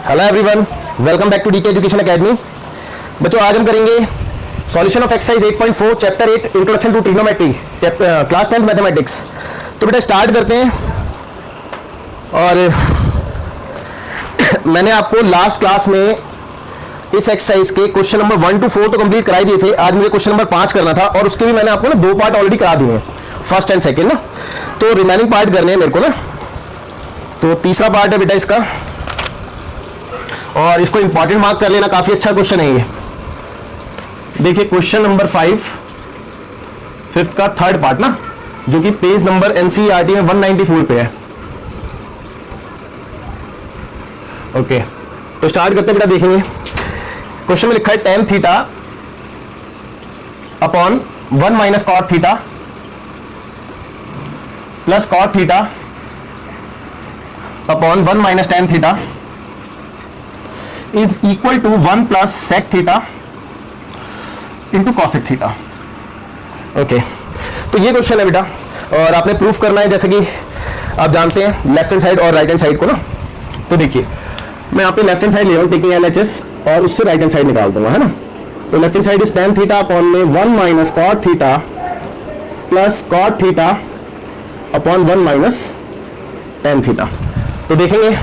Hello everyone, welcome back to DK education academy. बच्चों, आज हम करेंगे solution of exercise 8.4 chapter 8 introduction to trigonometry class 10th mathematics. तो बेटा स्टार्ट करते हैं। और मैंने आपको लास्ट क्लास में इस एक्सरसाइज के क्वेश्चन नंबर 1 to 4 तो कंप्लीट कराई दिए थे। आज मुझे क्वेश्चन नंबर 5 करना था और उसके भी मैंने आपको ना 2 पार्ट ऑलरेडी करा दिए हैं, फर्स्ट एंड सेकेंड ना। तो रिमेनिंग पार्ट करने हैं मेरे को ना। तो तीसरा पार्ट है बेटा इसका, और इसको इंपॉर्टेंट मार्क कर लेना, काफी अच्छा क्वेश्चन है ये। देखिए क्वेश्चन नंबर 5 फिफ्थ का थर्ड पार्ट ना, जो कि पेज नंबर एनसीईआरटी में 194 पे है। ओके, तो स्टार्ट करते हैं बेटा। देखेंगे क्वेश्चन में लिखा है tan theta upon 1 minus cot theta plus cot theta upon 1 minus tan theta is equal to 1 plus sec theta into cosec theta. Okay, तो ये क्वेश्चन है बेटा, और आपने प्रूफ करना है जैसे कि आप जानते हैं लेफ्ट हैंड साइड और राइट हैंड साइड को ना। तो देखिए मैं यहाँ पे लेफ्ट हैंड साइड ले रहा हूँ टेकिंग एलएचएस, और उससे राइट हैंड साइड निकाल दूंगा, है ना। तो left hand side is tan theta upon में 1 minus cot theta plus cot theta upon 1 minus tan theta. तो देखेंगे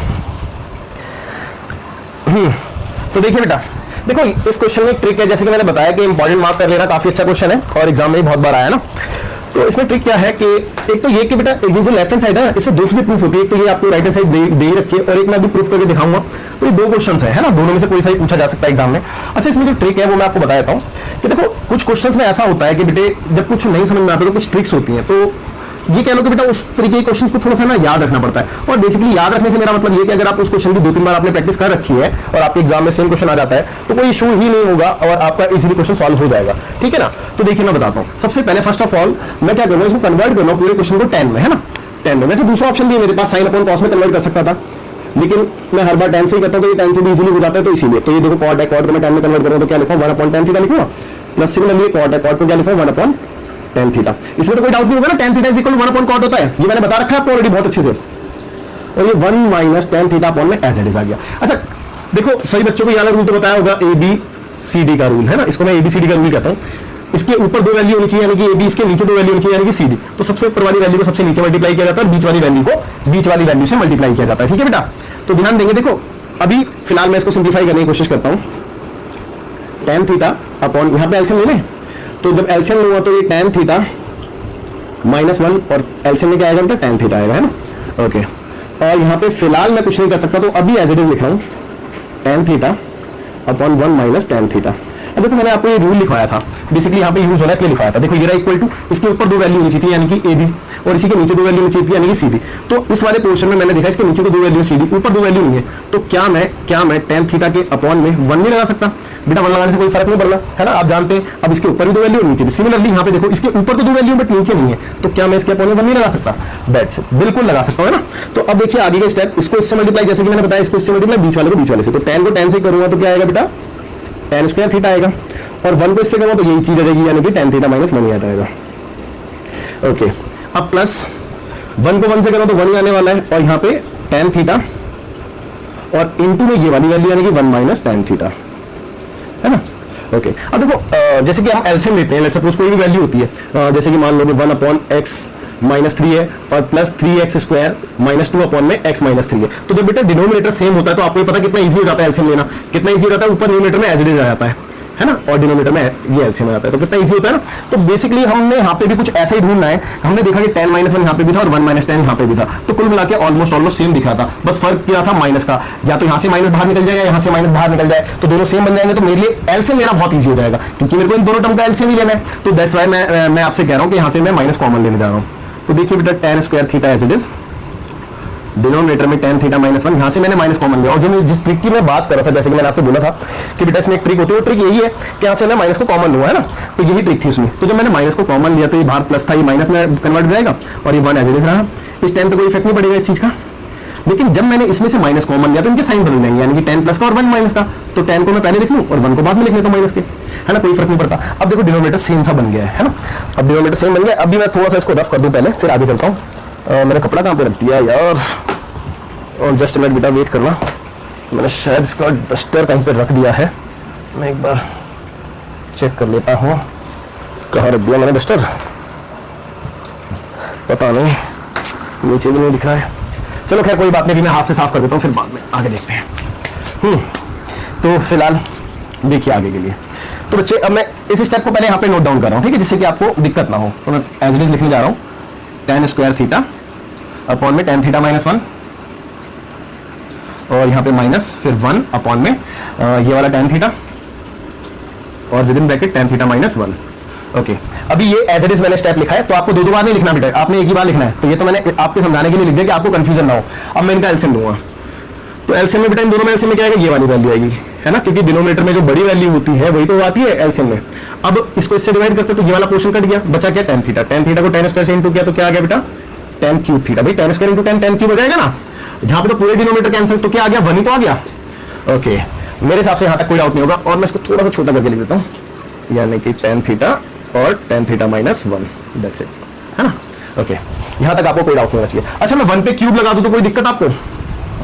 तो देखिए बेटा, देखो इस क्वेश्चन में एक ट्रिक है, जैसे कि मैंने बताया कि इंपॉर्टेंट मार्क कर लेना, काफी अच्छा क्वेश्चन है और एग्जाम में बहुत बार आया ना। तो इसमें ट्रिक क्या है कि एक तो ये कि बेटा ये जो लेफ्ट हैंड साइड है इससे दो चीजें प्रूफ होती है। एक तो ये आपको राइट हैंड साइड दे ही रखी है, और एक मैं अभी प्रूफ करके दिखाऊंगा। तो ये 2 क्वेश्चन है ना, दोनों में से कोई सा ही पूछा जा सकता है एग्जाम में। अच्छा, इसमें जो ट्रिक है वो मैं आपको बता देता हूँ कि देखो कुछ क्वेश्चन में ऐसा होता है कि बेटे जब कुछ नहीं समझ में आता तो कुछ ट्रिक्स होती हैं। तो ये कह लो कि बेटा उस तरीके के क्वेश्चंस को थोड़ा सा ना याद रखना पड़ता है। और बेसिकली याद रखने से मेरा मतलब ये कि अगर आप उस क्वेश्चन की 2-3 बार आपने प्रैक्टिस कर रखी है और आपके एग्जाम में सेम क्वेश्चन आ जाता है तो कोई इशू ही नहीं होगा और आपका इजीली क्वेश्चन सॉल्व हो जाएगा, ठीक है ना। तो देखिए मैं बताता हूँ। सबसे पहले फर्स्ट ऑफ ऑल मैं क्या करूँगा, इसको कन्वर्ट करना पूरे क्वेश्चन को tan में, है ना। tan में वैसे दूसरा ऑप्शन भी है मेरे पास, साइन अपॉन कॉस में कन्वर्ट कर सकता था, लेकिन मैं हर बार tan से ही करता हूँ, तो ये tan से भी इजीली हो जाता है। तो इसीलिए तो ये देखो कॉट है, कॉट को मैं tan में कन्वर्ट करूँगा तो क्या लिखूँ 1/tan थीटा लिखूंगा, प्लस सिमिलरली कॉट है, कॉट को क्या लिखूँ 1/tan थीटा। इसमें तो कोई डाउट नहीं होगा ना, tan theta is equal to 1/cot होता है, ये मैंने बता रखा है आपको ऑलरेडी बहुत अच्छे से। और ये 1 माइनस tan थीटा अपॉन में एज इट इज आ गया। अच्छा देखो सही बच्चों को ये वाला रूल तो बताया होगा, ABCD का रूल है ना, इसको मैं ABCD का रूल कहता हूँ। इसके ऊपर 2 वैल्यू होनी चाहिए यानी कि AB, इसके नीचे 2 वैल्यू होनी चाहिए यानी कि CD। तो सबसे ऊपर वाली वैल्यू को सबसे नीचे मल्टीप्लाई किया जाता है और बीच वाली वैल्यू को बीच वाली वैल्यू से मल्टीप्लाई किया जाता है, ठीक है बेटा। तो ध्यान देंगे। देखो अभी फिलहाल मैं इसको सिंप्लीफाई करने की कोशिश करता हूँ। tan थीटा अपॉन यहाँ पे एलसीएम ले लें, तो जब एलसीएम लूंगा तो ये tan थीटा -1 और एलसीएम में क्या आएगा बेटा tan थीटा आएगा, है ना। ओके, और यहाँ पे फिलहाल मैं कुछ नहीं कर सकता, तो अभी एज इट इज लिख रहा हूँ tan theta upon 1 minus tan theta. अब देखो मैंने आपको ये रूल लिखवाया था, बेसिकली यहाँ पे यूज हो रहा है इसलिए लिखवाया था। देखो ये इक्वल टू इसके ऊपर 2 वैल्यू होनी चाहिए यानी कि AB, और इसी के नीचे 2 वैल्यू होनी चाहिए यानी कि CD। तो इस वाले पोर्शन में मैंने देखा इसके नीचे तो 2 वैल्यू CD, ऊपर 2 वैल्यू नहीं है। तो क्या मैं tan थीटा के अपॉन में 1 नहीं लगा सकता बेटा? 1 लगाने से कोई फर्क नहीं पड़ना, है ना, आप जानते हैं। अब इसके ऊपर भी 2 वैल्यू और नीचे भी। सिमिलरली यहाँ पे देखो इसके ऊपर तो 2 वैल्यू बट नीचे नहीं है, तो क्या मैं इसके अपॉन में 1 नहीं लगा सकता? दैट्स बिल्कुल लगा सकता हूँ, है ना। तो अब देखिए आगे का स्टेप, इसको इससे मल्टीप्लाई, जैसे कि मैंने बताया इसको इससे मल्टीप्लाई, बीच वाले को बीच वाले से। तो tan को tan से करूंगा तो क्या आएगा बेटा tan स्क्वायर थीटा आएगा, और 1 को इससे करूंगा तो यही चीज आ जाएगी यानी कि tan थीटा माइनस 1 ही आ जाएगा। ओके, अब प्लस 1 को 1 से करो तो 1 ही आने वाला है, और यहाँ पे tan थीटा और इनटू में ये वाली वैल्यू यानी कि 1 माइनस tan थीटा, है ना। ओके, अब देखो जैसे कि हम एलसीएम लेते हैं, लेट्स सपोज कोई भी वैल्यू होती है, जैसे कि मान लो 1/x -3 है और प्लस 3x स्क्वायर -2 अपॉन में x -3 है। तो जब बेटा डिनोमिनेटर सेम होता है तो आपको ये पता कितना इजी हो जाता है एलसीएम लेना, कितना इजी हो जाता है। ऊपर न्यूमरेटर में एज इट इज आ जाता है ना, और डिनोमिनेटर में ये एलसीएम आ जाता है, तो कितना इजी होता है ना। तो बेसिकली हमने यहाँ पे भी कुछ ऐसा ही ढूंढना है। हमने देखा कि tan -1 यहाँ पे भी था और 1 - tan यहाँ पे भी था, तो कुल मिला के ऑलमोस्ट सेम दिख रहा था। बस फर्क क्या था माइनस का, या तो यहाँ से माइनस बाहर निकल जाए या यहाँ से माइनस बाहर निकल जाए, तो दोनों सेम बन जाएंगे। तो मेरे लिए एलसीएम लेना बहुत ईजी हो जाएगा, क्योंकि मेरे को इन दोनों टर्म का एलसीएम ही लेना है। तो दैट्स व्हाई मैं आपसे कह रहा हूँ कि यहाँ से मैं माइनस कॉमन लेने जा रहा हूँ। तो देखिए बेटा tan square theta as it is, denominator में tan थीटा -1, यहाँ से मैंने माइनस कॉमन लिया। और जो मैं जिस ट्रिक की मैं बात कर रहा था, जैसे कि मैंने आपसे बोला था कि बेटा इसमें एक ट्रिक होती है, वो ट्रिक यही है कि यहाँ से मैं माइनस को कॉमन लूंगा, है ना। तो यही ट्रिक थी उसमें। तो जब मैंने माइनस को कॉमन लिया तो ये बाहर प्लस था, ये माइनस में कन्वर्ट हो जाएगा और ये 1 एज इट इज रहा। इस tan पे कोई इफेक्ट नहीं पड़ेगा इस चीज का। लेकिन जब मैंने इसमें से माइनस कॉमन लिया तो इनके साइन बदल जाएंगे, यानी कि tan प्लस का और 1 माइनस का। तो tan को मैं पहले लिख लूँ और 1 को बाद में लिख लेता हूँ माइनस के, है ना, कोई फर्क नहीं पड़ता। अब देखो डिनोमिनेटर सेम सा बन गया है ना। अब डिनोमिनेटर सेम बन गया। अभी मैं थोड़ा सा इसको रफ कर दूं पहले, फिर आगे चलता हूँ। मैंने कपड़ा कहाँ पे रख दिया यार, और जस्ट मिनट बेटा वेट करना। मैंने शायद इसका डस्टर कहीं पर रख दिया है, मैं एक बार चेक कर लेता हूँ कहाँ रख दिया मैंने डस्टर, पता नहीं, नीचे भी नहीं दिख रहा है। चलो खैर कोई बात नहीं, मैं हाथ से साफ कर देता हूँ, फिर बाद में आगे देखते हैं। तो फिलहाल देखिए आगे के लिए। तो बच्चे अब मैं इस स्टेप को पहले यहाँ पे नोट डाउन कर रहा हूँ, ठीक है, जिससे कि आपको दिक्कत ना हो। तो मैं एज इट इज लिखने जा रहा हूँ, tan स्क्वायर थीटा अपॉन में tan थीटा माइनस 1, और यहाँ पे माइनस, फिर 1 अपॉन में ये वाला tan थीटा, और within bracket tan theta minus 1। Okay, अभी ये एज इट इज मैंने स्टेप लिखा है, तो आपको दो बार नहीं लिखना बेटा, आपने एक ही बार लिखना है। तो ये तो मैंने आपके समझाने के लिए लिख दिया कि आपको कंफ्यूजन ना हो। अब मैं इनका एलसीएम लूंगा, तो एलसीएम में बेटा इन दोनों में एलसीएम में क्या आएगा, ये वाली वैल्यू आएगी, है ना, क्योंकि डिनोमिनेटर में जो बड़ी वैल्यू होती है वही तो आती है एलसीएम में। अब इसको इससे डिवाइड करते तो ये वाला पोर्शन कट गया, बचा क्या tan थीटा, tan थीटा को tan स्क्वायर से इंटू किया तो क्या आ गया बेटा tan क्यूब थीटा। भाई tan square into tan cube हो जाएगा ना, जहां पे तो पूरे डिनोमिनेटर कैंसिल, तो क्या आ गया, 1 ही तो आ गया। ओके, मेरे हिसाब से यहां तक कोई डाउट नहीं होगा, और मैं इसको थोड़ा सा छोटा करके लिख देता हूँ, यानी कि tan थीटा और tan theta minus 1, that's it, है ना। ओके, यहां तक आपको कोई डाउट नहीं होना चाहिए। अच्छा, मैं 1 पे क्यूब लगा दूं तो कोई दिक्कत आपको?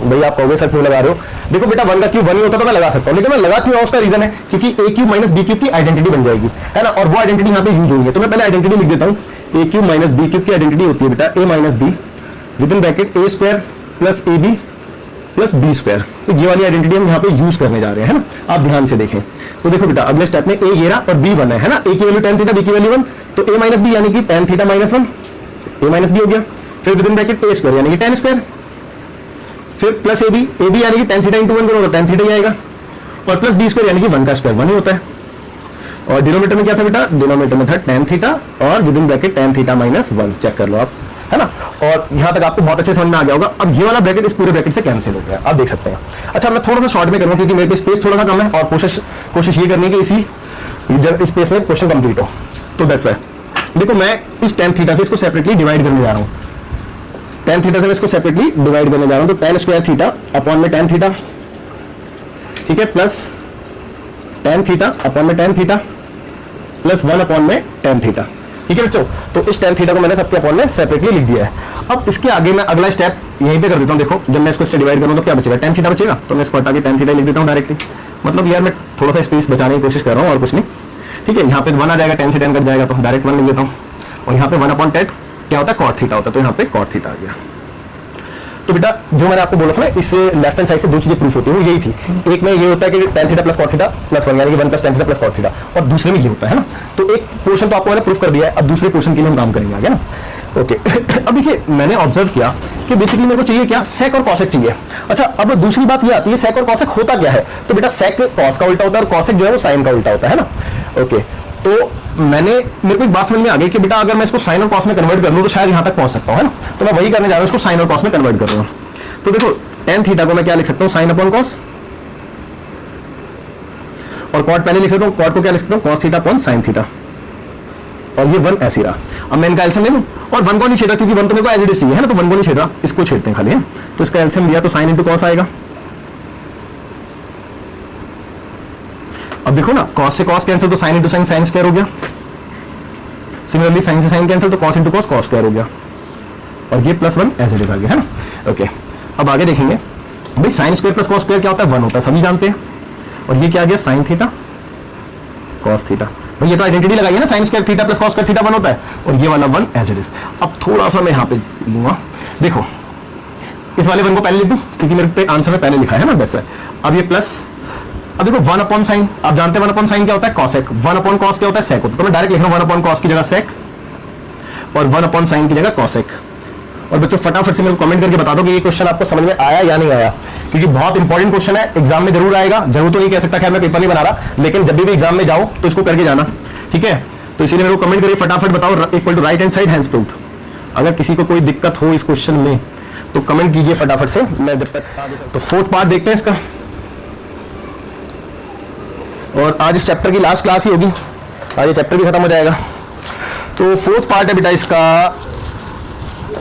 भाई आप कहोगे सर क्यों लगा रहे हो? देखो बेटा 1 का क्यूब 1 ही होता तो मैं लगा सकता हूं, लेकिन मैं लगा क्यों, उसका रीजन है क्योंकि a cube minus b cube की आइडेंटिटी बन जाएगी, है ना, और वो आइडेंटिटी यहां पे यूज होगी। तो मैं पहले आइडेंटिटी लिख देता हूं, a cube minus b cube की आइडेंटिटी होती है बेटा a minus b with in bracket a square plus ab plus b square. तो ये वाली आइडेंटिटी हम यहाँ पे यूज करने जा रहे हैं, है ना। आप ध्यान से देखें तो देखो बेटा अगले स्टेप में a ये रहा और b 1 है ना, a की वैल्यू tan थीटा, b की वैल्यू 1, तो a माइनस b यानी कि tan theta minus 1, a minus b हो गया, फिर with in bracket a square यानी कि tan स्क्वायर, फिर प्लस ab यानी कि tan थीटा इंटू 1 करो तो tan थीटा ही आएगा, और प्लस b स्क्वायर यानी कि 1 का स्क्वायर 1 ही होता है। और डिनोमिनेटर में क्या था बेटा, डिनोमिनेटर में था tan थीटा और within bracket tan theta minus 1, check कर लो आप, है ना। और यहां तक आपको बहुत अच्छे समझ में आ गया होगा। अब ये वाला ब्रैकेट इस पूरे ब्रैकेट से कैंसिल हो गया, आप देख सकते हैं। अच्छा, मैं थोड़ा सा शॉर्ट में करूंगा क्योंकि मेरे पे स्पेस थोड़ा सा कम है, और कोशिश ये करनी है कि इसी स्पेस में क्वेश्चन कंप्लीट हो, तो दैट्स व्हाई। देखो मैं इस tan थीटा से इसको सेपरेटली डिवाइड करने जा रहा हूं, tan थीटा से मैं इसको सेपरेटली डिवाइड करने जा रहा हूं, तो tan स्क्वायर थीटा अपॉन में tan थीटा, ठीक है, प्लस tan थीटा अपॉन में tan थीटा प्लस 1 अपॉन में tan थीटा, ठीक है बच्चों। तो इस tan थीटा को मैंने सबके अपॉन में सेपरेटली लिख दिया है। अब इसके आगे मैं अगला स्टेप यहीं पे कर देता हूं। देखो जब मैं इसको इससे डिवाइड करूं तो क्या बचेगा, tan थीटा बचेगा, तो मैं इसको हटा के tan थीटा लिख देता हूं डायरेक्टली। मतलब यार मैं थोड़ा सा स्पेस बचाने की कोशिश कर रहा हूं और कुछ नहीं, ठीक है। यहाँ पे 1 आ जाएगा, tan से tan कट जाएगा, तो डायरेक्ट 1 लिख देता हूँ, और यहाँ पे 1 अपॉन tan क्या होता है, cot थीटा होता है, तो यहाँ पे cot थीटा आ गया। तो बेटा जो मैंने आपको बोला था ना, इस लेफ्ट हैंड साइड से दो चीजें प्रूफ होती है, वो यही थी। एक में ये होता है कि tan theta plus cot theta plus 1 यानी कि 1 plus tan theta plus cot theta, और दूसरे में ये होता है ना। तो एक पोर्शन तो आपको मैंने प्रूफ कर दिया है, अब दूसरे पोर्शन के लिए हम काम करेंगे आगे ना। ओके अब देखिए मैंने ऑब्जर्व किया कि बेसिकली मेरे को चाहिए क्या, सेक और कॉसेक चाहिए। अच्छा, अब दूसरी बात ये आती है सेक और कॉसेक होता क्या है, तो बेटा सेक कॉस का उल्टा होता है और कॉसेक जो है वो साइन का उल्टा होता है ना। ओके, तो मेरे को एक बात समझ में आ गई कि बेटा अगर मैं इसको साइन और कॉस में कन्वर्ट कर लूं तो शायद यहां तक पहुंच सकता हूं, है ना। तो मैं वही करने जा रहा हूं, इसको साइन और कॉस में कन्वर्ट कर रहा हूं। तो देखो tan थीटा को मैं क्या लिख सकता हूं, साइन अपॉन कॉस, और कॉट पहले लिख सकता हूं, कॉट को क्या लिख सकता हूं, cos theta upon sine theta, और ये 1 ऐसे रहा। अब मैं इनका एलसीएम ले लूं, और 1 को नहीं छेड़ा क्योंकि 1 तो मेरे को एज इट इज चाहिए, है ना, तो 1 को नहीं छेड़ रहा, इसको छेड़ते हैं खाली, है। तो इसका एलसीएम लिया तो साइन इंटू कॉस आएगा। अब देखो ना, कॉस से कॉस कैंसिल तो sign into sine sine square हो गया, सिमिलरली साइन से साइन कैंसिल तो cos into cos cos square हो गया, और ये प्लस 1 एज इट इज आ गया, है ना। ओके, अब आगे देखेंगे भाई sine square plus cos square क्या होता है, 1 होता है, सभी जानते हैं। और ये क्या आ गया, साइन थीटा कॉस थीटा, भाई ये तो आइडेंटिटी लगाई है ना, sine square theta plus cos square theta 1 होता है, और ये वाला 1 एज इट इज। अब थोड़ा सा मैं यहाँ पे लूंगा, देखो इस वाले 1 को पहले लिख दूं क्योंकि मेरे पे आंसर में पहले लिखा है ना, दैट्स व्हाई। अब ये प्लस, अब देखो 1 अपॉन साइन, आप जानते हैं 1 अपॉन साइन क्या होता है, कॉसेक, 1 अपॉन कॉस क्या होता है, सेक होता है, तो मैं डायरेक्ट लिख रहा हूं 1 अपॉन कॉस की जगह सेक और 1 अपॉन साइन की जगह कॉसेक। और बच्चों फटाफट से मेरे को कमेंट करके बता दो कि ये क्वेश्चन आपको समझ में आया या नहीं आया, क्योंकि बहुत इंपॉर्टेंट क्वेश्चन है, एग्जाम में जरूर आएगा, जरूर तो नहीं कह सकता, खैर मैं पेपर नहीं बना रहा, लेकिन जब भी एग्जाम में जाओ तो इसको करके जाना, ठीक है। तो इसीलिए मेरे को कमेंट करिए फटाफट, बताओ equal to right hand side hence proved. अगर किसी को कोई दिक्कत हो इस क्वेश्चन में तो कमेंट कीजिए फटाफट से, मैं जब तक। तो फोर्थ पार्ट देखते हैं इसका, और आज इस चैप्टर की लास्ट क्लास ही होगी, आज ये चैप्टर भी खत्म हो जाएगा। तो फोर्थ पार्ट है बेटा इसका,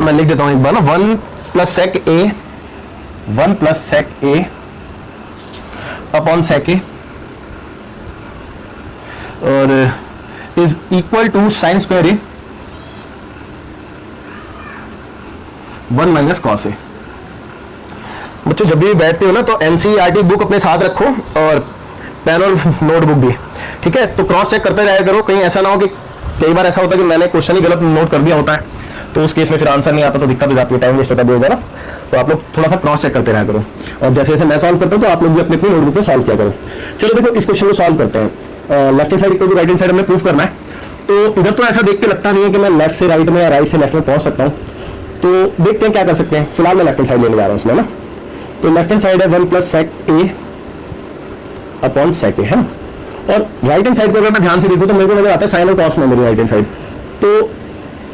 मैं लिख देता हूं एक बार ना, 1 plus sec A, 1 plus sec A upon sec A, और is equal to sine square A 1 minus cos A. बच्चों जब भी बैठते हो ना तो एनसीईआरटी बुक अपने साथ रखो और पेन और नोटबुक भी, ठीक है। तो क्रॉस चेक करते जाया करो, कहीं ऐसा ना हो कि कई बार ऐसा होता है कि मैंने क्वेश्चन ही गलत नोट कर दिया होता है, तो उस केस में फिर आंसर नहीं आता तो दिक्कत हो जाती है, टाइम वेस्ट होता है बहुत ज़्यादा। तो आप लोग थोड़ा सा क्रॉस चेक करते रहा करो, और जैसे जैसे मैं सॉल्व करता हूँ तो आप लोग भी अपनी अपनी नोटबुक में सॉल्व किया करो। चलो देखो इस क्वेश्चन को सॉल्व करते हैं। Left hand side equal to right hand side हमें प्रूफ करना है। तो इधर तो ऐसा देख के लगता नहीं है कि मैं लेफ्ट से राइट में या राइट से लेफ्ट में पहुंच सकता हूँ, तो देखते हैं क्या कर सकते हैं। फिलहाल मैं लेफ्ट हैंड साइड लेने जा रहा हूँ उसमें ना। तो लेफ्ट हैंड साइड है 1 + sec A upon sec A, है ना। और राइट हैंड साइड को अगर मैं ध्यान से देखूँ तो मेरे को नजर आता है साइन और कॉस में मेरी राइट हैंड साइड। तो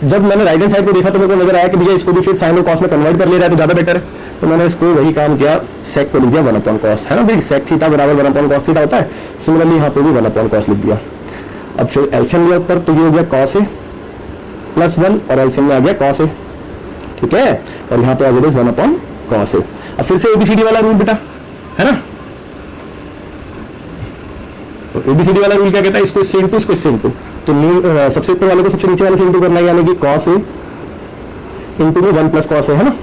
जब मैंने राइट हैंड साइड को देखा तो मेरे को नजर आया कि भैया इसको भी फिर साइन और कॉस में कन्वर्ट कर ले रहा है तो ज़्यादा बेटर है। तो मैंने इसको वही काम किया, sec को लिख दिया 1 अपॉन कॉस, है ना भाई। sec थीटा बराबर 1 अपॉन कॉस थीटा होता है। सिमिलरली यहाँ पे भी 1 अपॉन कॉस लिख दिया। अब फिर एलसीएम लिया ऊपर, तो ये हो गया cos A + 1 और एलसीएम में आ गया cos A, ठीक है। और यहाँ पे as it is 1 upon cos A। अब फिर से एबीसीडी वाला रूल बेटा, है ना। तो एबीसीडी वाला रूल क्या कहता है, इसको इससे इंटू, इसको इससे इंटू। तो सबसे ऊपर वाले को सबसे नीचे वाले से इंटू करना है, यानी कि cos A इंटू में 1 + cos A, है ना।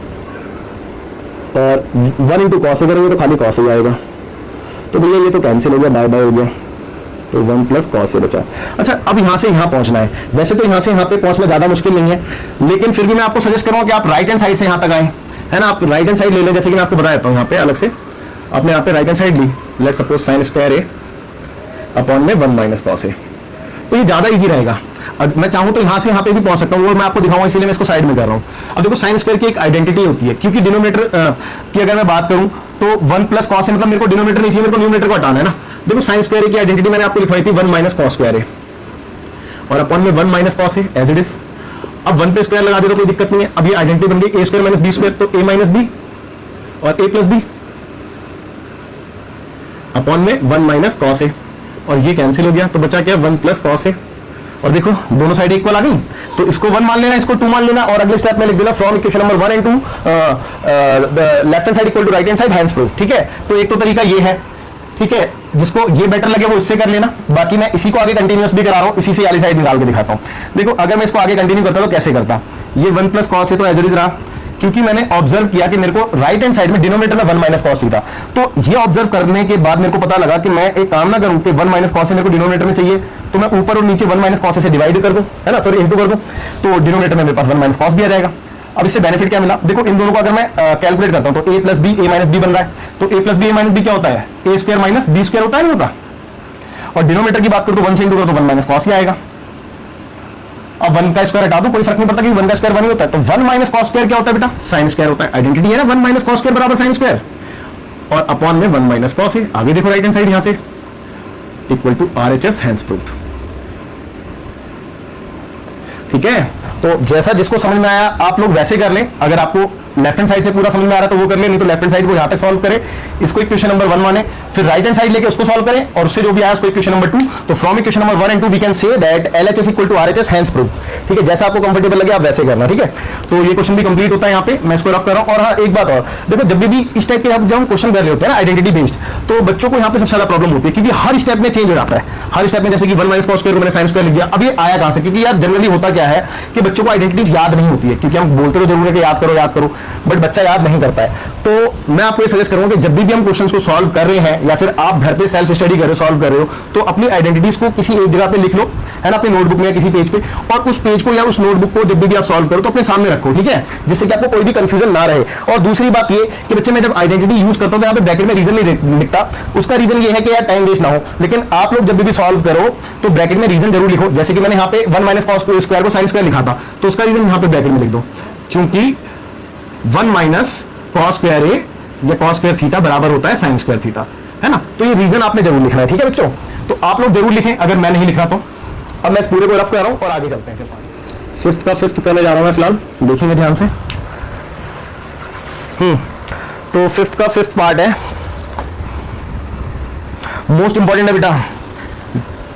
और 1 × cos A करेंगे तो खाली cos A आएगा। तो भैया ये तो कैंसिल हो गया, बाय बाय हो गया, तो 1 + cos A बचा। अच्छा अब यहाँ से यहाँ पहुंचना है। वैसे तो यहाँ से यहाँ पे पहुंचना ज्यादा मुश्किल नहीं है, लेकिन फिर भी मैं आपको सजेस्ट करूंगा कि आप राइट हैंड साइड से यहाँ तक आए, है ना। आप राइट हैंड साइड ले लें, जैसे कि मैं आपको बता देता हूँ यहाँ पे अलग से। आपने यहाँ पे राइट हैंड साइड ली, let's suppose sin² A upon में 1 - cos A, तो ये ज्यादा इजी रहेगा। मैं चाहूँ तो यहाँ से यहाँ पे भी पहुंच सकता हूँ, वो मैं आपको दिखाऊंगा, इसीलिए मैं इसको साइड में कर रहा हूँ। अब देखो sin² की एक आइडेंटिटी होती है, क्योंकि डिनोमिनेटर की अगर मैं बात करूँ तो 1 + cos A मतलब मेरे को डिनोमिनेटर नहीं चाहिए, मेरे को न्यूमरेटर को हटाना है ना। देखो sin² A की आइडेंटिटी मैंने आपको लिखवाई थी 1 - cos² A और अपॉन में 1 - cos A as it is. अब 1 पे स्क्वायर लगा दे तो कोई दिक्कत नहीं है। अब ये आइडेंटिटी बन गई A² - B² तो A - B और A + B अपॉन में 1 - cos A, और ये कैंसिल हो गया, तो बचा क्या 1 + cos A। और देखो दोनों साइड इक्वल आ गई, तो इसको 1 मान लेना, इसको 2 मान लेना, और अगले स्टेप में लिख देना from equation number 1 and 2 left hand side equal to right hand side, hence proof, ठीक है। तो एक तो तरीका ये है, ठीक है, जिसको ये बेटर लगे वो इससे कर लेना। बाकी मैं इसी को आगे कंटिन्यूअस भी करा रहा हूं, इसी से वाली साइड निकाल के दिखाता हूं। देखो अगर मैं इसको आगे कंटिन्यू करता तो कैसे करता, ये 1 + cos A तो एज इट इज रहा, क्योंकि मैंने ऑब्जर्व किया कि मेरे को राइट हैंड साइड में डिनोमिनेटर में 1 - cos थीटा। तो ये ऑब्जर्व करने के बाद मेरे को पता लगा कि मैं एक काम ना करूं कि 1 - cos मेरे को डिनोमिनेटर में चाहिए, तो मैं ऊपर और नीचे 1 - cos से डिवाइड कर दूं, है ना, सॉरी इंटू कर दूं, तो डिनोमिनेटर में मेरे पास 1 - cos भी आ जाएगा। अब इससे बेनिफिट क्या मिला, देखो इन दोनों को अगर मैं कैलकुलेट करता हूं तो a + b a - b बन रहा है। तो a + b a - b क्या होता है, a² - b² होता है, नहीं होता। और डिनोमिनेटर की बात करूं तो 1 से इंटू करो तो 1 - cos ही आएगा। अब 1 का स्क्वायर हटा दो, कोई फर्क नहीं पड़ता कि 1 का स्क्वायर 1 ही होता है। तो 1 - cos² क्या होता है बेटा, sin² होता है। आइडेंटिटी है ना 1 - cos² बराबर sin², और अपॉन में 1 - cos है। आगे देखो राइट हैंड साइड यहां से equal to RHS hence proof, ठीक है। तो जैसा जिसको समझ में आया आप लोग वैसे कर लें। अगर आपको लेफ्ट हैंड साइड से पूरा समझ में आ रहा है तो वो कर ले, नहीं तो लेफ्ट हैंड साइड को यहां तक सॉल्व करें, इसको इक्वेशन नंबर 1 माने, फिर राइट हैंड साइड लेके उसको सॉल्व करें, और उससे जो भी आया उसको इक्वेशन नंबर 2। तो from equation number 1 and 2 we can say that LHS equal to RHS hence proof, ठीक है। जैसा आपको कंफर्टेबल लगे आप वैसे करना, ठीक है। तो ये क्वेश्चन भी कंप्लीट होता है यहाँ पे, मैं इसको रफ कर रहा हूँ। और हाँ एक बात और, देखो जब भी इस टाइप के जब हम क्वेश्चन कर रहे होते हैं ना आइडेंटिटी बेस्ड, तो बच्चों को यहाँ पे सबसे ज्यादा प्रॉब्लम होती है, क्योंकि हर स्टेप में चेंज हो जाता है। हर स्टेप में जैसे कि 1 - cos² को मैंने sin² लिख दिया, अब ये आया कहां से, क्योंकि यार जनरली होता क्या है कि बच्चों को आइडेंटिटीज याद नहीं होती है, क्योंकि हम बोलते तो जरूर है कि याद करो, बट बच्चा याद नहीं करता है। तो मैं आपको ये सजेस्ट करूंगा कि जब भी हम क्वेश्चंस को सॉल्व कर रहे हैं या फिर आप घर पे सेल्फ स्टडी कर रहे हो, सॉल्व कर रहे हो, तो अपनी आइडेंटिटीज को किसी एक जगह पे लिख लो, है ना, अपनी नोटबुक में या किसी पेज पे, और उस पेज को या उस नोटबुक को जब भी आप सॉल्व करो तो अपने सामने रखो, ठीक है, जिससे कि आपको कोई भी कंफ्यूजन ना रहे। और दूसरी बात ये कि बच्चे मैं जब आइडेंटिटी यूज करता हूं तो यहाँ पे ब्रैकेट में रीजन नहीं लिखता, उसका रीजन ये है कि यार टाइम वेस्ट ना हो। लेकिन आप लोग जब भी सॉल्व करो तो ब्रैकेट में रीजन जरूर लिखो, जैसे कि मैंने यहाँ पे 1 - cos² को sin² लिखा था, तो उसका रीजन यहाँ पे ब्रैकेट में लिख दो, चूंकि 1 - cos² A या cos² थीटा बराबर होता है sin² थीटा, है ना। तो ये रीजन आपने जरूर लिखना है, ठीक है बच्चों। तो आप लोग जरूर लिखें अगर मैं नहीं लिख रहा तो। अब मैं इस पूरे को रफ कर रहा हूं और आगे चलते हैं। फिर फिफ्थ का फिफ्थ करने जा रहा हूं मैं फिलहाल, देखेंगे ध्यान से। तो फिफ्थ का फिफ्थ पार्ट है, मोस्ट इंपॉर्टेंट है बेटा,